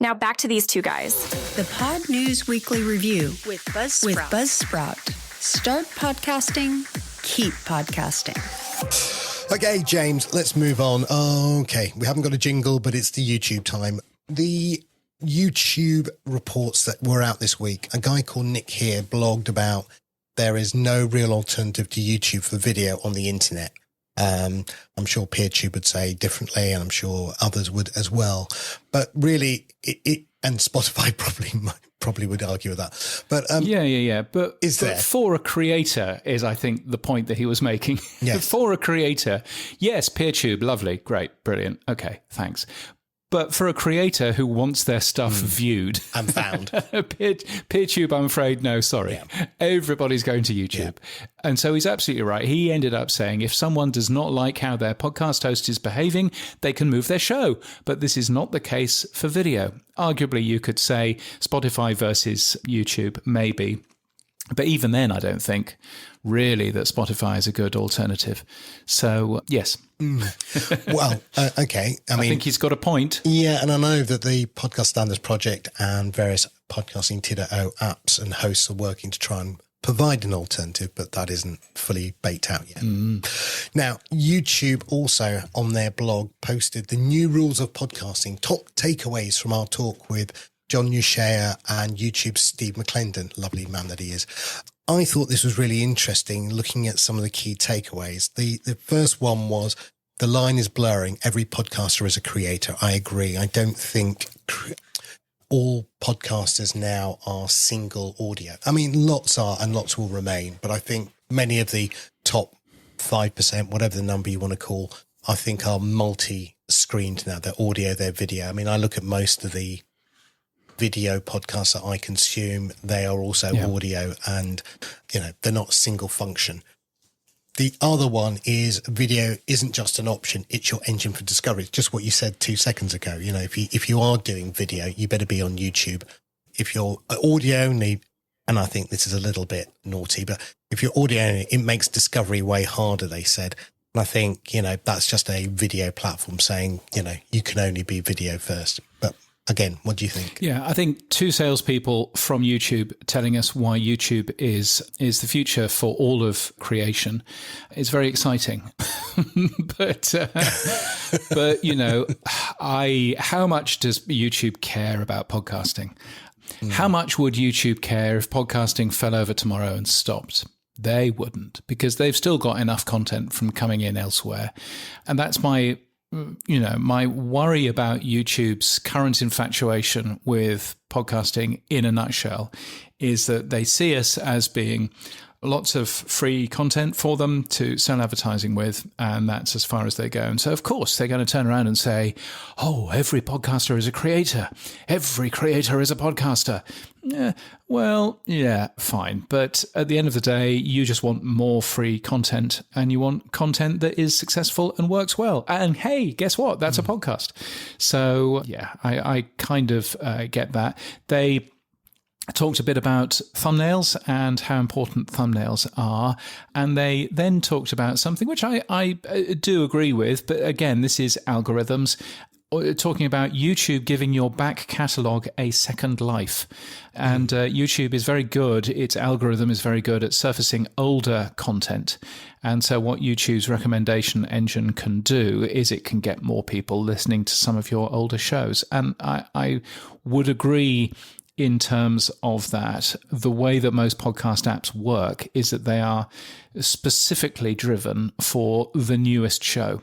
Now back to these two guys. The Pod News Weekly Review with Buzzsprout. Start podcasting, keep podcasting. Okay, James, let's move on. Okay, we haven't got a jingle, but it's the YouTube time. The YouTube reports that were out this week, a guy called Nick here blogged about there is no real alternative to YouTube for video on the internet. I'm sure PeerTube would say differently, and I'm sure others would as well. But really, and Spotify probably would argue with that. But yeah. But there for a creator is, I think, the point that he was making. Yes. For a creator, yes, PeerTube, lovely, great, brilliant. Okay, thanks. But for a creator who wants their stuff viewed and found, PeerTube, I'm afraid, no, sorry. Yeah. Everybody's going to YouTube. Yeah. And so he's absolutely right. He ended up saying if someone does not like how their podcast host is behaving, they can move their show. But this is not the case for video. Arguably, you could say Spotify versus YouTube, maybe. But even then, I don't think really that Spotify is a good alternative. So, yes. Well, okay. I mean, think he's got a point. Yeah, and I know that the Podcast Standards Project and various podcasting 2.0 apps and hosts are working to try and provide an alternative, but that isn't fully baked out yet. Now, YouTube also on their blog posted the new rules of podcasting, top takeaways from our talk with John Newshare and YouTube's Steve McClendon, lovely man that he is. I thought this was really interesting, looking at some of the key takeaways. The first one was the line is blurring. Every podcaster is a creator. I agree. I don't think all podcasters now are single audio. I mean, lots are and lots will remain, but I think many of the top 5%, whatever the number you want to call, I think are multi-screened now. They're audio, they're video. I mean, I look at most of the video podcasts that I consume, they are also audio, and they're not single function. The other one is video isn't just an option, it's your engine for discovery. It's just what you said 2 seconds ago. If you are doing video, you better be on YouTube. If you're audio only, and I think this is a little bit naughty, but if you're audio only, it makes discovery way harder, they said. And I think, that's just a video platform saying, you can only be video first. But again, what do you think? Yeah, I think two salespeople from YouTube telling us why YouTube is the future for all of creation is very exciting. but how much does YouTube care about podcasting? How much would YouTube care if podcasting fell over tomorrow and stopped? They wouldn't, because they've still got enough content from coming in elsewhere. And that's my worry about YouTube's current infatuation with podcasting in a nutshell is that they see us as being lots of free content for them to sell advertising with, and that's as far as they go. And so, of course, they're going to turn around and say, oh, every podcaster is a creator. Every creator is a podcaster. Well, yeah, fine. But at the end of the day, you just want more free content, and you want content that is successful and works well. And hey, guess what? That's a podcast. So, yeah, I kind of get that. They talked a bit about thumbnails and how important thumbnails are. And they then talked about something which I do agree with. But again, this is algorithms. Talking about YouTube giving your back catalogue a second life. And YouTube is very good, its algorithm is very good at surfacing older content. And so what YouTube's recommendation engine can do is it can get more people listening to some of your older shows. And I would agree in terms of that. The way that most podcast apps work is that they are specifically driven for the newest show.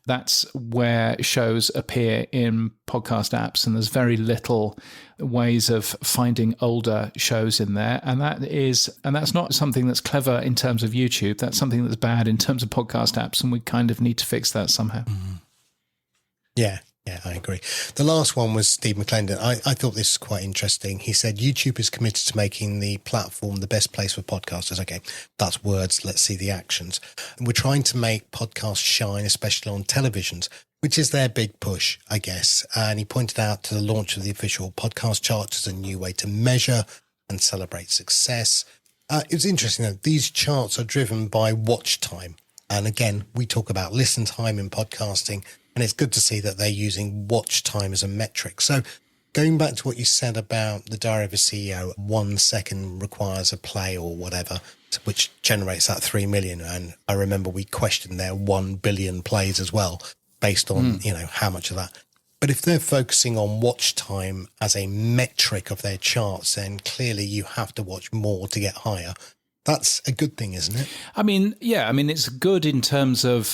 That's where shows appear in podcast apps, and there's very little ways of finding older shows in there. And that's not something that's clever in terms of YouTube. That's something that's bad in terms of podcast apps, and we kind of need to fix that somehow. Yeah. Yeah, I agree. The last one was Steve McClendon. I thought this was quite interesting. He said, YouTube is committed to making the platform the best place for podcasters. Okay, that's words. Let's see the actions. And we're trying to make podcasts shine, especially on televisions, which is their big push, I guess. And he pointed out to the launch of the official podcast charts as a new way to measure and celebrate success. It was interesting that these charts are driven by watch time. And again, we talk about listen time in podcasting, and it's good to see that they're using watch time as a metric. So going back to what you said about the Diary of a CEO, 1 second requires a play or whatever, which generates that 3 million. And I remember we questioned their 1 billion plays as well, based on, how much of that. But if they're focusing on watch time as a metric of their charts, then clearly you have to watch more to get higher. That's a good thing, isn't it? I mean, yeah, it's good in terms of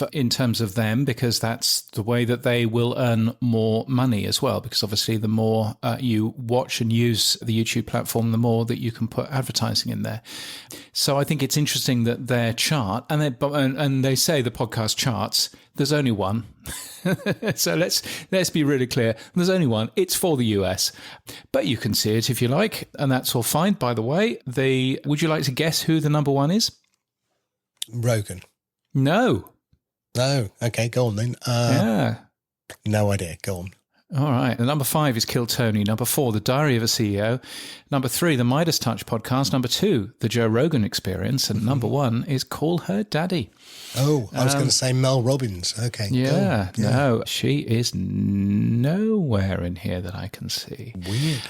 them, because that's the way that they will earn more money as well. Because obviously, the more you watch and use the YouTube platform, the more that you can put advertising in there. So I think it's interesting that their chart, and they say the podcast charts, there's only one. So let's be really clear. There's only one. It's for the US, but you can see it if you like, and that's all fine. By the way, would you like to guess who the number one is? Rogan. No. Okay, go on then. Yeah. No idea. Go on. All right. The number 5 is Kill Tony. Number 4, The Diary of a CEO. Number 3, The Midas Touch Podcast. Number 2, The Joe Rogan Experience. And number 1 is Call Her Daddy. Oh, I was going to say Mel Robbins. Okay. Yeah. No, she is nowhere in here that I can see. Weird.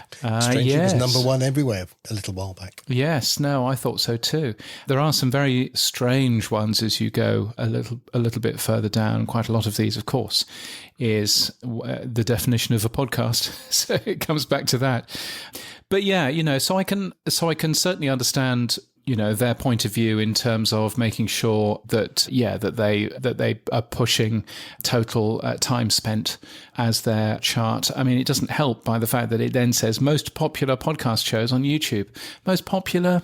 Strangely, it was number 1 everywhere a little while back. Yes. No, I thought so too. There are some very strange ones as you go a little bit further down. Quite a lot of these, of course, is the definition of a podcast. So it comes back to that. But yeah, so I can certainly understand, their point of view in terms of making sure that they are pushing total time spent as their chart. It doesn't help by the fact that it then says most popular podcast shows on YouTube, most popular,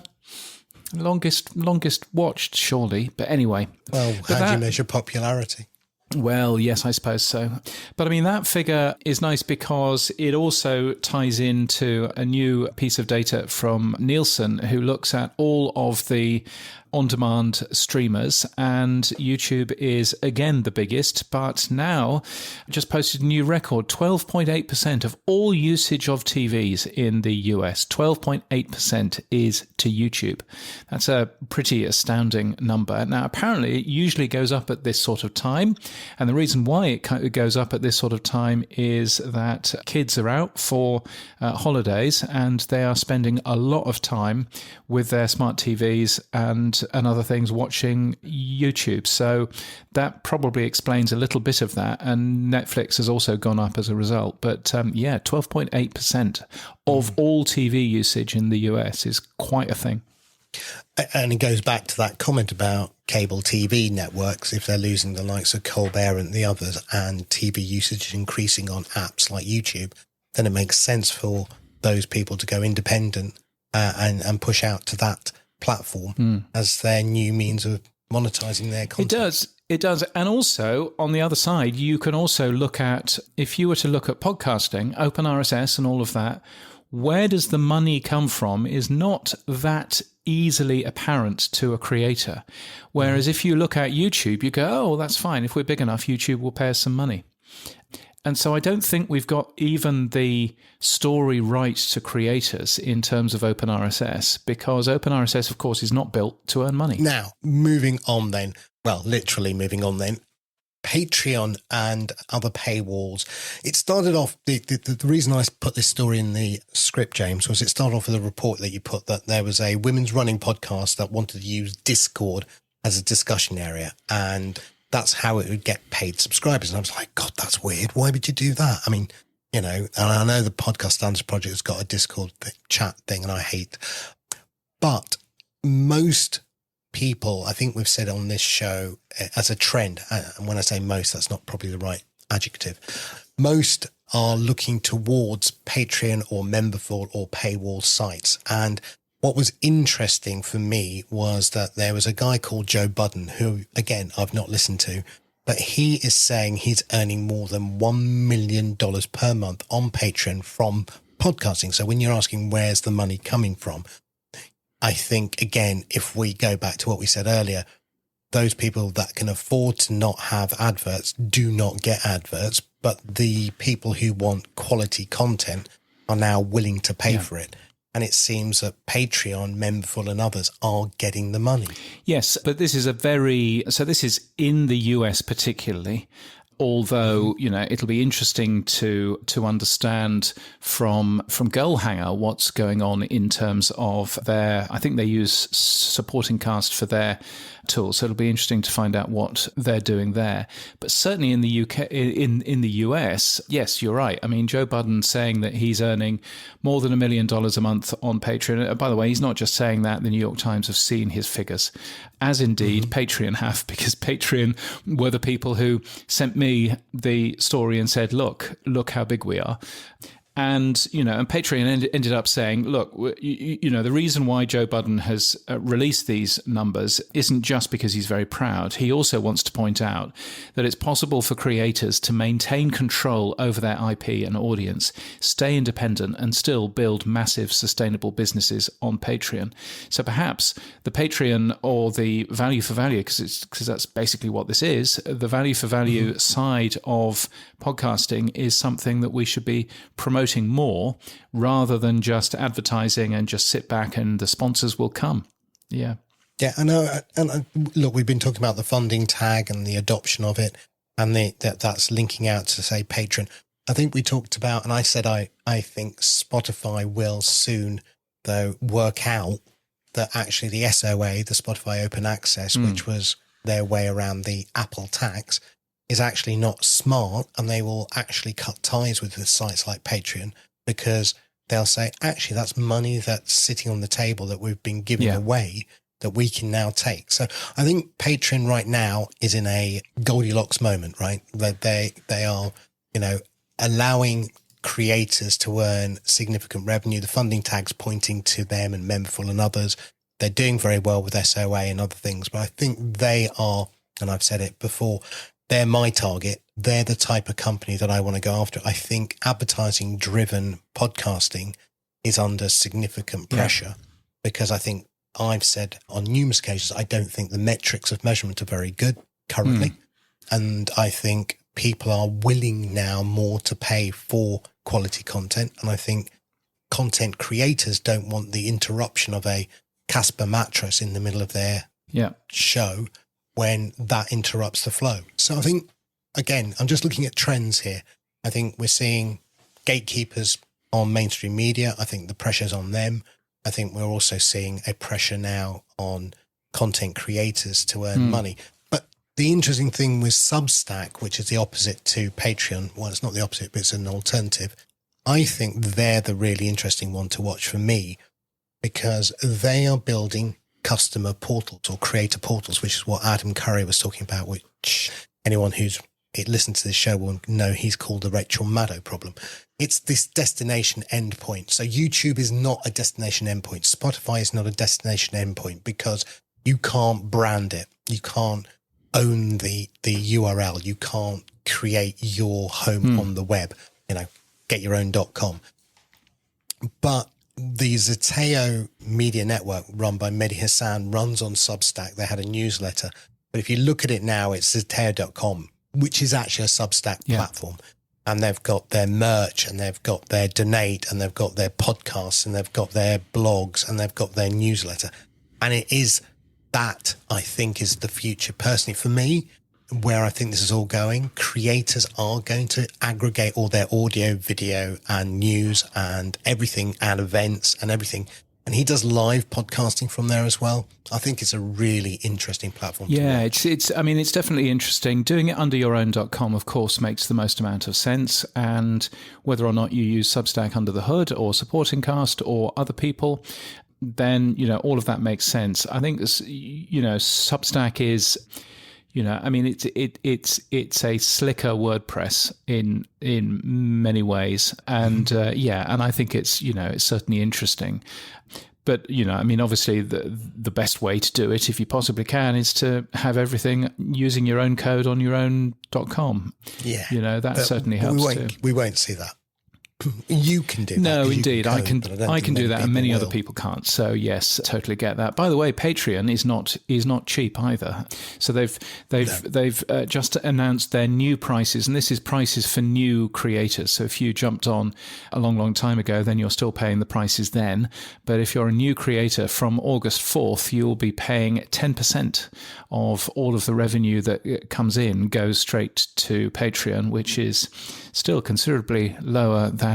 longest watched, surely. But anyway, well, how do you measure popularity? Well, yes, I suppose so. But that figure is nice because it also ties into a new piece of data from Nielsen, who looks at all of the on-demand streamers, and YouTube is again the biggest, but now just posted a new record. 12.8% of all usage of TVs in the US, 12.8% is to YouTube. That's a pretty astounding number. Now, apparently, it usually goes up at this sort of time, and the reason why it goes up at this sort of time is that kids are out for holidays, and they are spending a lot of time with their smart TVs and other things watching YouTube. So that probably explains a little bit of that. And Netflix has also gone up as a result. But 12.8% of all TV usage in the US is quite a thing. And it goes back to that comment about cable TV networks. If they're losing the likes of Colbert and the others, and TV usage is increasing on apps like YouTube, then it makes sense for those people to go independent and push out to that platform as their new means of monetizing their content. It does. And also, on the other side, you can also look at, if you were to look at podcasting, open RSS and all of that, where does the money come from is not that easily apparent to a creator. Whereas if you look at YouTube, you go, oh, that's fine. If we're big enough, YouTube will pay us some money. And so I don't think we've got even the story right to creators in terms of open RSS, because open RSS, of course, is not built to earn money. Now, moving on then, literally moving on then, Patreon and other paywalls. It started off, the reason I put this story in the script, James, was it started off with a report that you put that there was a women's running podcast that wanted to use Discord as a discussion area, and that's how it would get paid subscribers. And I was like, God, that's weird. Why would you do that? And I know the Podcast Standards Project has got a Discord chat thing, and I hate. But most people, I think we've said on this show as a trend, and when I say most, that's not probably the right adjective. Most are looking towards Patreon or Memberful or paywall sites. And what was interesting for me was that there was a guy called Joe Budden, who, again, I've not listened to, but he is saying he's earning more than $1 million per month on Patreon from podcasting. So when you're asking where's the money coming from, I think, again, if we go back to what we said earlier, those people that can afford to not have adverts do not get adverts, but the people who want quality content are now willing to pay for it. And it seems that Patreon, Memberful and others are getting the money. Yes, but this is this is in the US particularly, although, it'll be interesting to understand from Girlhanger what's going on in terms of I think they use supporting cast for their tool. So it'll be interesting to find out what they're doing there. But certainly in the UK, in the US, yes, you're right. I mean, Joe Budden saying that he's earning more than $1 million a month on Patreon. By the way, he's not just saying that. The New York Times have seen his figures, as indeed Patreon have, because Patreon were the people who sent me the story and said, look how big we are. And, and Patreon ended up saying, look, the reason why Joe Budden has released these numbers isn't just because he's very proud. He also wants to point out that it's possible for creators to maintain control over their IP and audience, stay independent, and still build massive sustainable businesses on Patreon. So perhaps the Patreon, or the value for value, because that's basically what this is, the value for value side of podcasting is something that we should be promoting more, rather than just advertising and just sit back and the sponsors will come. Yeah, I know. And look, we've been talking about the funding tag and the adoption of it, and that's linking out to, say, Patreon. I think we talked about, and I said I think Spotify will soon, though, work out that actually the SOA, the Spotify Open Access, which was their way around the Apple tax, is actually not smart, and they will actually cut ties with the sites like Patreon, because they'll say, actually, that's money that's sitting on the table that we've been giving away that we can now take. So I think Patreon right now is in a Goldilocks moment, right? That they are, allowing creators to earn significant revenue. The funding tag's pointing to them and Memberful and others. They're doing very well with SOA and other things, but I think they are, and I've said it before, they're my target. They're the type of company that I want to go after. I think advertising-driven podcasting is under significant pressure because I think I've said on numerous occasions, I don't think the metrics of measurement are very good currently. And I think people are willing now more to pay for quality content. And I think content creators don't want the interruption of a Casper mattress in the middle of their show when that interrupts the flow. So I think, again, I'm just looking at trends here. I think we're seeing gatekeepers on mainstream media. I think the pressure's on them. I think we're also seeing a pressure now on content creators to earn money. But the interesting thing with Substack, which is the opposite to Patreon, well, it's not the opposite, but it's an alternative. I think they're the really interesting one to watch for me, because they are building customer portals or creator portals, which is what Adam Curry was talking about, which anyone who's listened to this show will know he's called the Rachel Maddow problem. It's this destination endpoint. So YouTube is not a destination endpoint. Spotify is not a destination endpoint because you can't brand it. You can't own the URL. You can't create your home on the web, get your own.com. But the Zeteo media network run by Mehdi Hassan runs on Substack. They had a newsletter. But if you look at it now, it's Zeteo.com, which is actually a Substack platform. And they've got their merch, and they've got their donate, and they've got their podcasts, and they've got their blogs, and they've got their newsletter. And it is that, I think, is the future. Personally, for me, where I think this is all going, creators are going to aggregate all their audio, video, and news and everything, and events and everything. And he does live podcasting from there as well. I think it's a really interesting platform. Yeah, it's definitely interesting. Doing it under your own.com, of course, makes the most amount of sense. And whether or not you use Substack under the hood or supporting cast or other people, then, all of that makes sense. I think this, Substack is, it's a slicker WordPress in many ways. And and I think it's, it's certainly interesting. But, you know, I mean, obviously the best way to do it, if you possibly can, is to have everything using your own code on your own .com. Yeah. You know, that certainly helps too. We won't see that. You can do that. No, indeed. I can do that, and many other people can't. So yes, totally get that. By the way, Patreon is not cheap either. So they've just announced their new prices, and this is prices for new creators. So if you jumped on a long time ago, then you're still paying the prices then. But if you're a new creator, from August 4th, you'll be paying 10% of all of the revenue that comes in goes straight to Patreon, which is still considerably lower than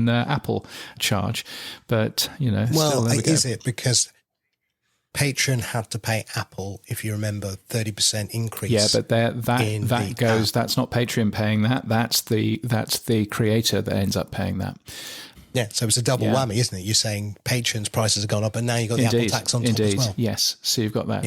Apple charge, but you know. Well, is it because Patreon had to pay Apple, if you remember, 30% increase? Yeah, but that's not Patreon paying that. That's the creator that ends up paying that. Yeah, so it's a double whammy, isn't it? You're saying Patreon's prices have gone up, and now you've got the Apple tax on top as well. Yes. So you've got that.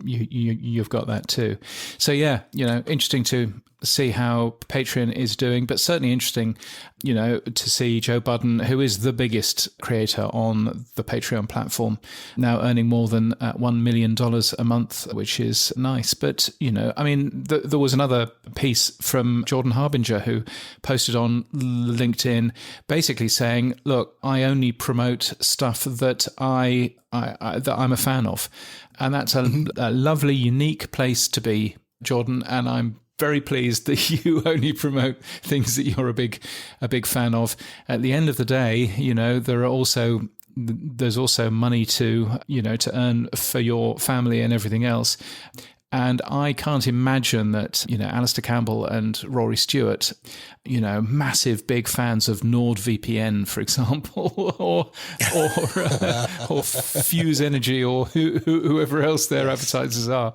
You've got that too. So yeah, you know, interesting to see how Patreon is doing, but certainly interesting, you know, to see Joe Budden, who is the biggest creator on the Patreon platform, now earning more than $1 million a month, which is nice. But, you know, I mean, there was another piece from Jordan Harbinger who posted on LinkedIn basically saying, look, I only promote stuff that I'm a fan of. And that's a lovely, unique place to be, Jordan. And I'm very pleased that you only promote things that you're a big fan of. At the end of the day, you know, there's also money to earn for your family and everything else. And I can't imagine that, you know, Alistair Campbell and Rory Stewart, you know, massive big fans of NordVPN, for example, or Fuse Energy, or whoever else their advertisers are.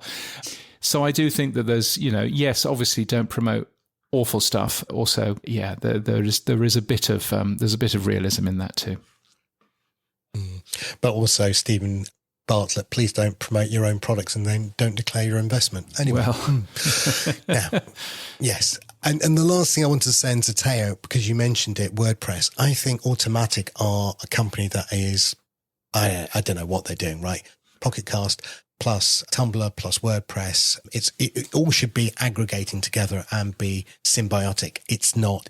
So I do think that there's, you know, yes, obviously don't promote awful stuff. Also, yeah, there is a bit of realism in that too. But also, Stephen Bartlett, please don't promote your own products and then don't declare your investment. Anyway, now, yes. And the last thing I wanted to say to Teo, because you mentioned it, WordPress. I think Automatic are a company that is, I don't know what they're doing, right? Pocketcast plus Tumblr plus WordPress. It all should be aggregating together and be symbiotic. It's not.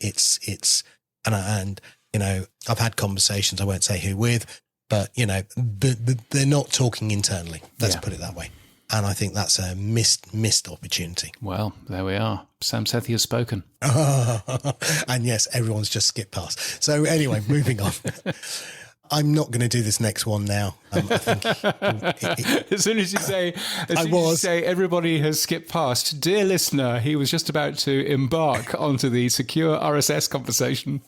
And you know, I've had conversations. I won't say who with, but you know, they're not talking internally. Let's put it that way. And I think that's a missed opportunity. Well, there we are. Sam Sethi has spoken. And yes, everyone's just skipped past. So anyway, moving on. I'm not going to do this next one now. I think as soon as you say everybody has skipped past, dear listener, he was just about to embark onto the secure RSS conversation.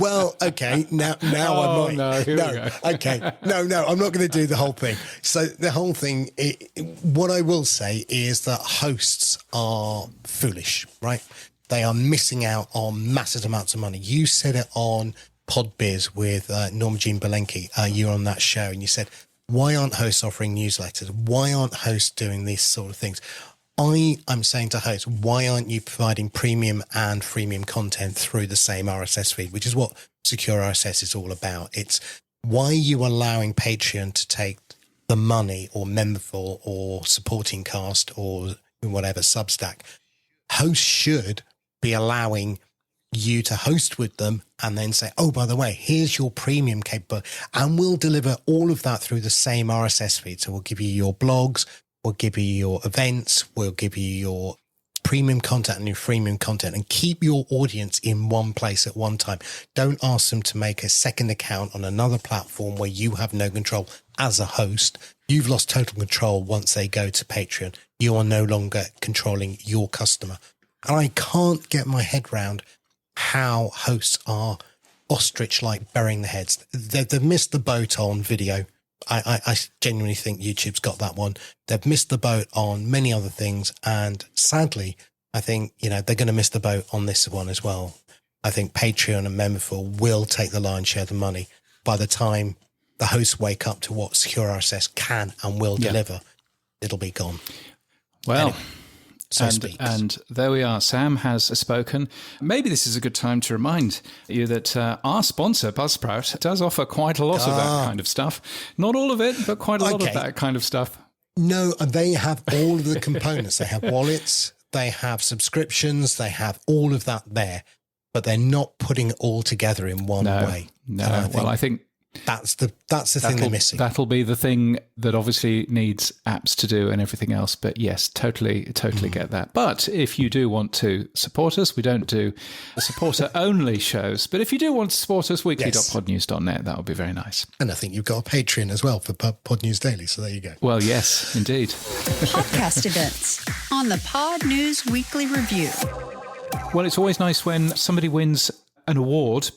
Well, okay, now I might. No, here we go. Okay, no, I'm not going to do the whole thing. So the whole thing, what I will say is that hosts are foolish, right? They are missing out on massive amounts of money. You said it on Podbiz with Norma Jean Belenki. You were on that show and you said, why aren't hosts offering newsletters? Why aren't hosts doing these sort of things? I'm saying to hosts, why aren't you providing premium and freemium content through the same RSS feed, which is what secure RSS is all about. It's why are you allowing Patreon to take the money, or Memberful or Supporting Cast or whatever, Substack. Hosts should be allowing you to host with them and then say, oh, by the way, here's your premium capability. And we'll deliver all of that through the same RSS feed. So we'll give you your blogs, we'll give you your events, we'll give you your premium content and your freemium content, and keep your audience in one place at one time. Don't ask them to make a second account on another platform where you have no control as a host. You've lost total control once they go to Patreon. You are no longer controlling your customer. And I can't get my head round how hosts are ostrich-like burying their heads. They've missed the boat on video. I genuinely think YouTube's got that one. They've missed the boat on many other things. And sadly, I think, they're going to miss the boat on this one as well. I think Patreon and Memberful will take the lion's share of the money by the time the hosts wake up to what Secure RSS can and will deliver. It'll be gone. Well, anyway, So speaks. And there we are. Sam has spoken. Maybe this is a good time to remind you that our sponsor, Buzzsprout, does offer quite a lot of that kind of stuff. Not all of it, but quite a lot of that kind of stuff. No, they have all of the components. They have wallets, they have subscriptions, they have all of that there, but they're not putting it all together in one way. No, I think that's the thing they're missing. That'll be the thing that obviously needs apps to do and everything else. But yes, totally get that. But if you do want to support us, we don't do supporter-only shows. But if you do want to support us, weekly.podnews.net, that would be very nice. And I think you've got a Patreon as well for Pod News Daily, so there you go. Well, yes, indeed. Podcast events on the Pod News Weekly Review. Well, it's always nice when somebody wins an award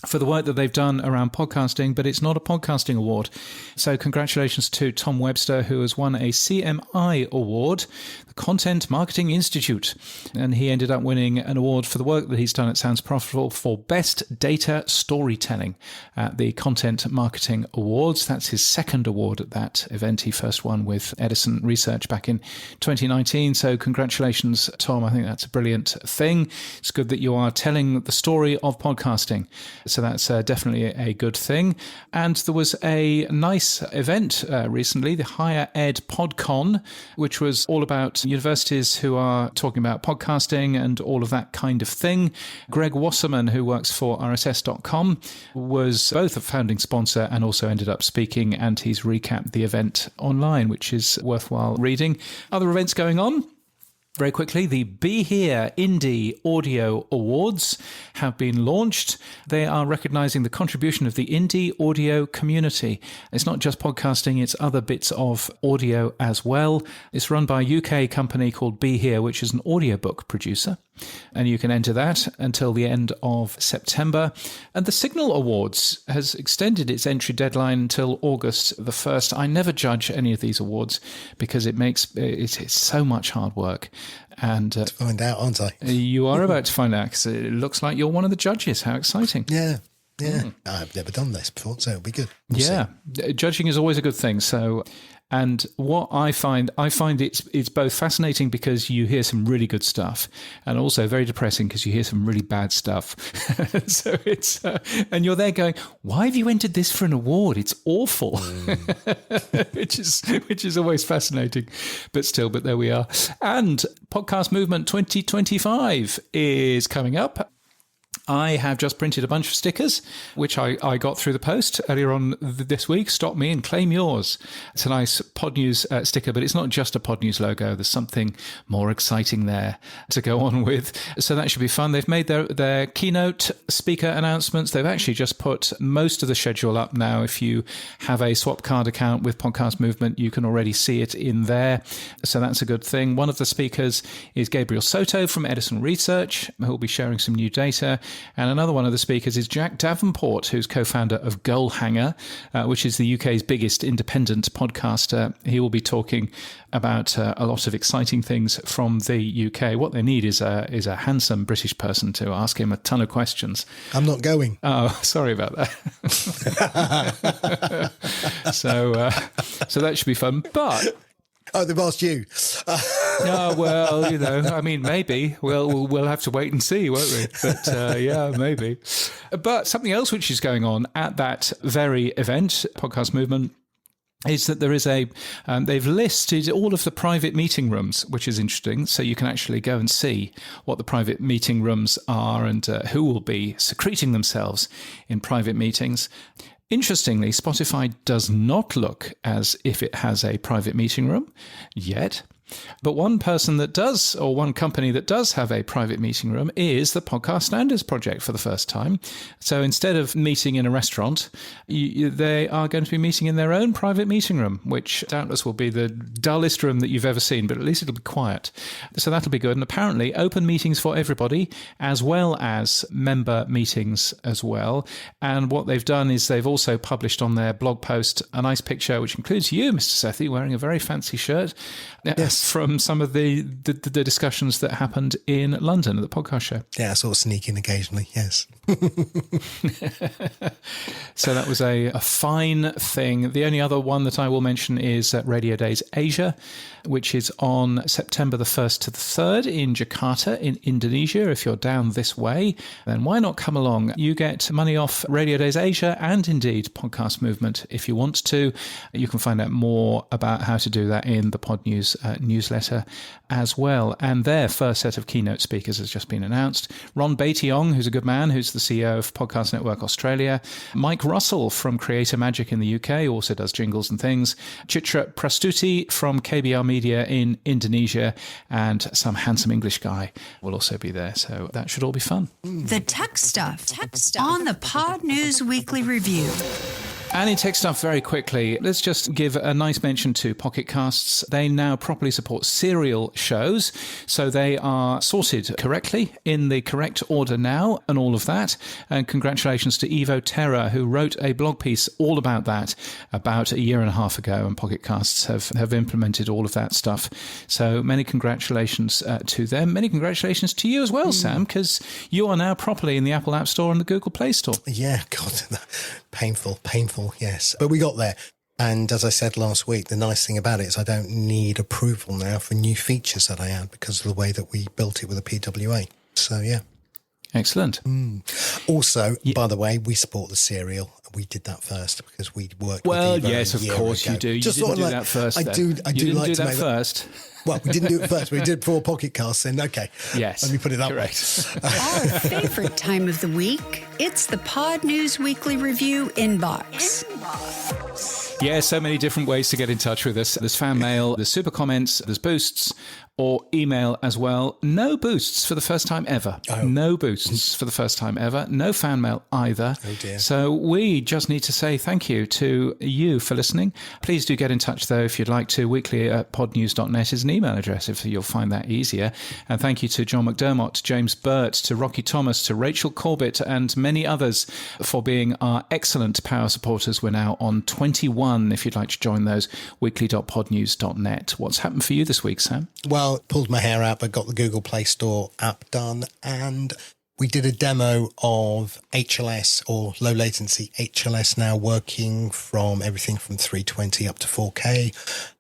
for the work that they've done around podcasting, but it's not a podcasting award. So congratulations to Tom Webster, who has won a CMI award, the Content Marketing Institute. And he ended up winning an award for the work that he's done at Sounds Profitable for Best Data Storytelling at the Content Marketing Awards. That's his second award at that event. He first won with Edison Research back in 2019. So congratulations, Tom. I think that's a brilliant thing. It's good that you are telling the story of podcasting. So that's definitely a good thing. And there was a nice event recently, the Higher Ed PodCon, which was all about universities who are talking about podcasting and all of that kind of thing. Greg Wasserman, who works for RSS.com, was both a founding sponsor and also ended up speaking, and he's recapped the event online, which is worthwhile reading. Other events going on? Very quickly, the Be Here Indie Audio Awards have been launched. They are recognising the contribution of the indie audio community. It's not just podcasting, it's other bits of audio as well. It's run by a UK company called Be Here, which is an audiobook producer. And you can enter that until the end of September. And the Signal Awards has extended its entry deadline until August the 1st. I never judge any of these awards because it's so much hard work. And to find out, aren't I? You are about to find out because it looks like you're one of the judges. How exciting. Yeah. I've never done this before, so it'll be good. We'll see. Judging is always a good thing. So, and what I find it's both fascinating because you hear some really good stuff, and also very depressing because you hear some really bad stuff. So it's and you're there going, why have you entered this for an award? It's awful, which is always fascinating, but there we are. And Podcast Movement 2025 is coming up. I have just printed a bunch of stickers, which I got through the post earlier on this week. Stop me and claim yours. It's a nice Pod News sticker, but it's not just a Pod News logo. There's something more exciting there to go on with. So that should be fun. They've made their keynote speaker announcements. They've actually just put most of the schedule up now. If you have a swap card account with Podcast Movement, you can already see it in there. So that's a good thing. One of the speakers is Gabriel Soto from Edison Research, who will be sharing some new data. And another one of the speakers is Jack Davenport, who's co-founder of Goal Hanger, which is the UK's biggest independent podcaster. He will be talking about a lot of exciting things from the UK. What they need is a handsome British person to ask him a ton of questions. I'm not going. Oh, sorry about that. So that should be fun. But oh, they've asked you. Oh, well, I mean, maybe. We'll have to wait and see, won't we? But yeah, maybe. But something else which is going on at that very event, Podcast Movement, is that there is they've listed all of the private meeting rooms, which is interesting. So you can actually go and see what the private meeting rooms are and who will be secreting themselves in private meetings. Interestingly, Spotify does not look as if it has a private meeting room yet. But one person that does, or one company that does have a private meeting room is the Podcast Standards Project for the first time. So instead of meeting in a restaurant, they are going to be meeting in their own private meeting room, which doubtless will be the dullest room that you've ever seen, but at least it'll be quiet. So that'll be good. And apparently open meetings for everybody, as well as member meetings as well. And what they've done is they've also published on their blog post a nice picture, which includes you, Mr. Sethi, wearing a very fancy shirt. Yes. guests from some of the discussions that happened in London at the podcast show. Yeah, I sort of sneak in occasionally, yes. So that was a fine thing. The only other one that I will mention is Radio Days Asia, which is on September the 1st to the 3rd in Jakarta in Indonesia. If you're down this way, then why not come along? You get money off Radio Days Asia and indeed Podcast Movement if you want to. You can find out more about how to do that in the Pod News newsletter as well. And their first set of keynote speakers has just been announced. Ron Baitiong, who's a good man, who's the CEO of Podcast Network Australia. Mike Russell from Creator Magic in the UK, also does jingles and things. Chitra Prastuti from KBR Media in Indonesia, and some handsome English guy will also be there. So that should all be fun. The tech stuff on the Pod News Weekly Review. And in tech stuff, very quickly, let's just give a nice mention to Pocket Casts. They now properly support serial shows, so they are sorted correctly in the correct order now and all of that. And congratulations to Evo Terra, who wrote a blog piece all about that about a year and a half ago, and Pocket Casts have implemented all of that stuff. So many congratulations to them. Many congratulations to you as well, Sam, because you are now properly in the Apple App Store and the Google Play Store. Yeah, God, painful, yes. But we got there. And as I said last week, the nice thing about it is I don't need approval now for new features that I add because of the way that we built it with a PWA. So, yeah. Excellent. Also, by the way, we support the serial. We did that first because we worked with Well, Evo yes, of course ago. You do. You Just didn't sort of do that first. I do you didn't like do to that make first. Well, we didn't do it first. We did 4 Pocket Casts. Then okay. Yes. Let me put it that correct. way. Our favorite time of the week, it's the Pod News Weekly Review inbox. Yeah, so many different ways to get in touch with us. There's fan mail, there's super comments, there's boosts, or email as well. No boosts for the first time ever. Oh. No boosts for the first time ever. No fan mail either. Oh dear. So we just need to say thank you to you for listening. Please do get in touch, though, if you'd like to. weekly@podnews.net is an email address, if you'll find that easier. And thank you to John McDermott, James Burt, to Rocky Thomas, to Rachel Corbett, and many others for being our excellent power supporters. We're now on 21, if you'd like to join those, weekly.podnews.net. What's happened for you this week, Sam? Well, pulled my hair out, but got the Google Play Store app done, and we did a demo of HLS, or low latency HLS, now working from everything from 320 up to 4K.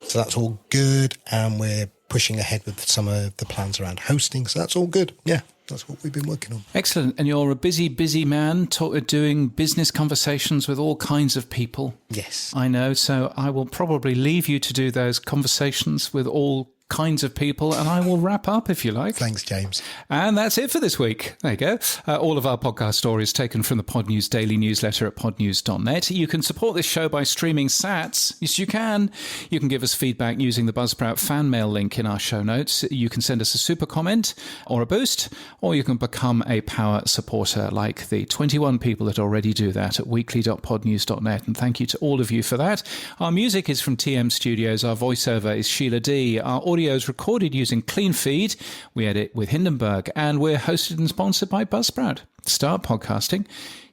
So that's all good, and we're pushing ahead with some of the plans around hosting. So that's all good. Yeah, that's what we've been working on. Excellent. And you're a busy man doing business conversations with all kinds of people. Yes. I know. So I will probably leave you to do those conversations with all kinds of people, and I will wrap up if you like. Thanks, James. And that's it for this week. There you go. All of our podcast stories taken from the Pod News daily newsletter at podnews.net. You can support this show by streaming sats. Yes, you can. You can give us feedback using the Buzzsprout fan mail link in our show notes. You can send us a super comment or a boost, or you can become a power supporter like the 21 people that already do that at weekly.podnews.net. And thank you to all of you for that. Our music is from TM Studios. Our voiceover is Sheila D. Our audio is recorded using Clean Feed. We edit with Hindenburg, and we're hosted and sponsored by Buzzsprout. Start podcasting.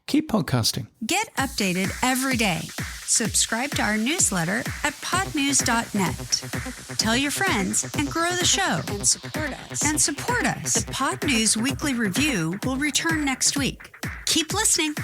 Keep podcasting. Get updated every day. Subscribe to our newsletter at podnews.net. Tell your friends and grow the show. And support us. The Pod News Weekly Review will return next week. Keep listening.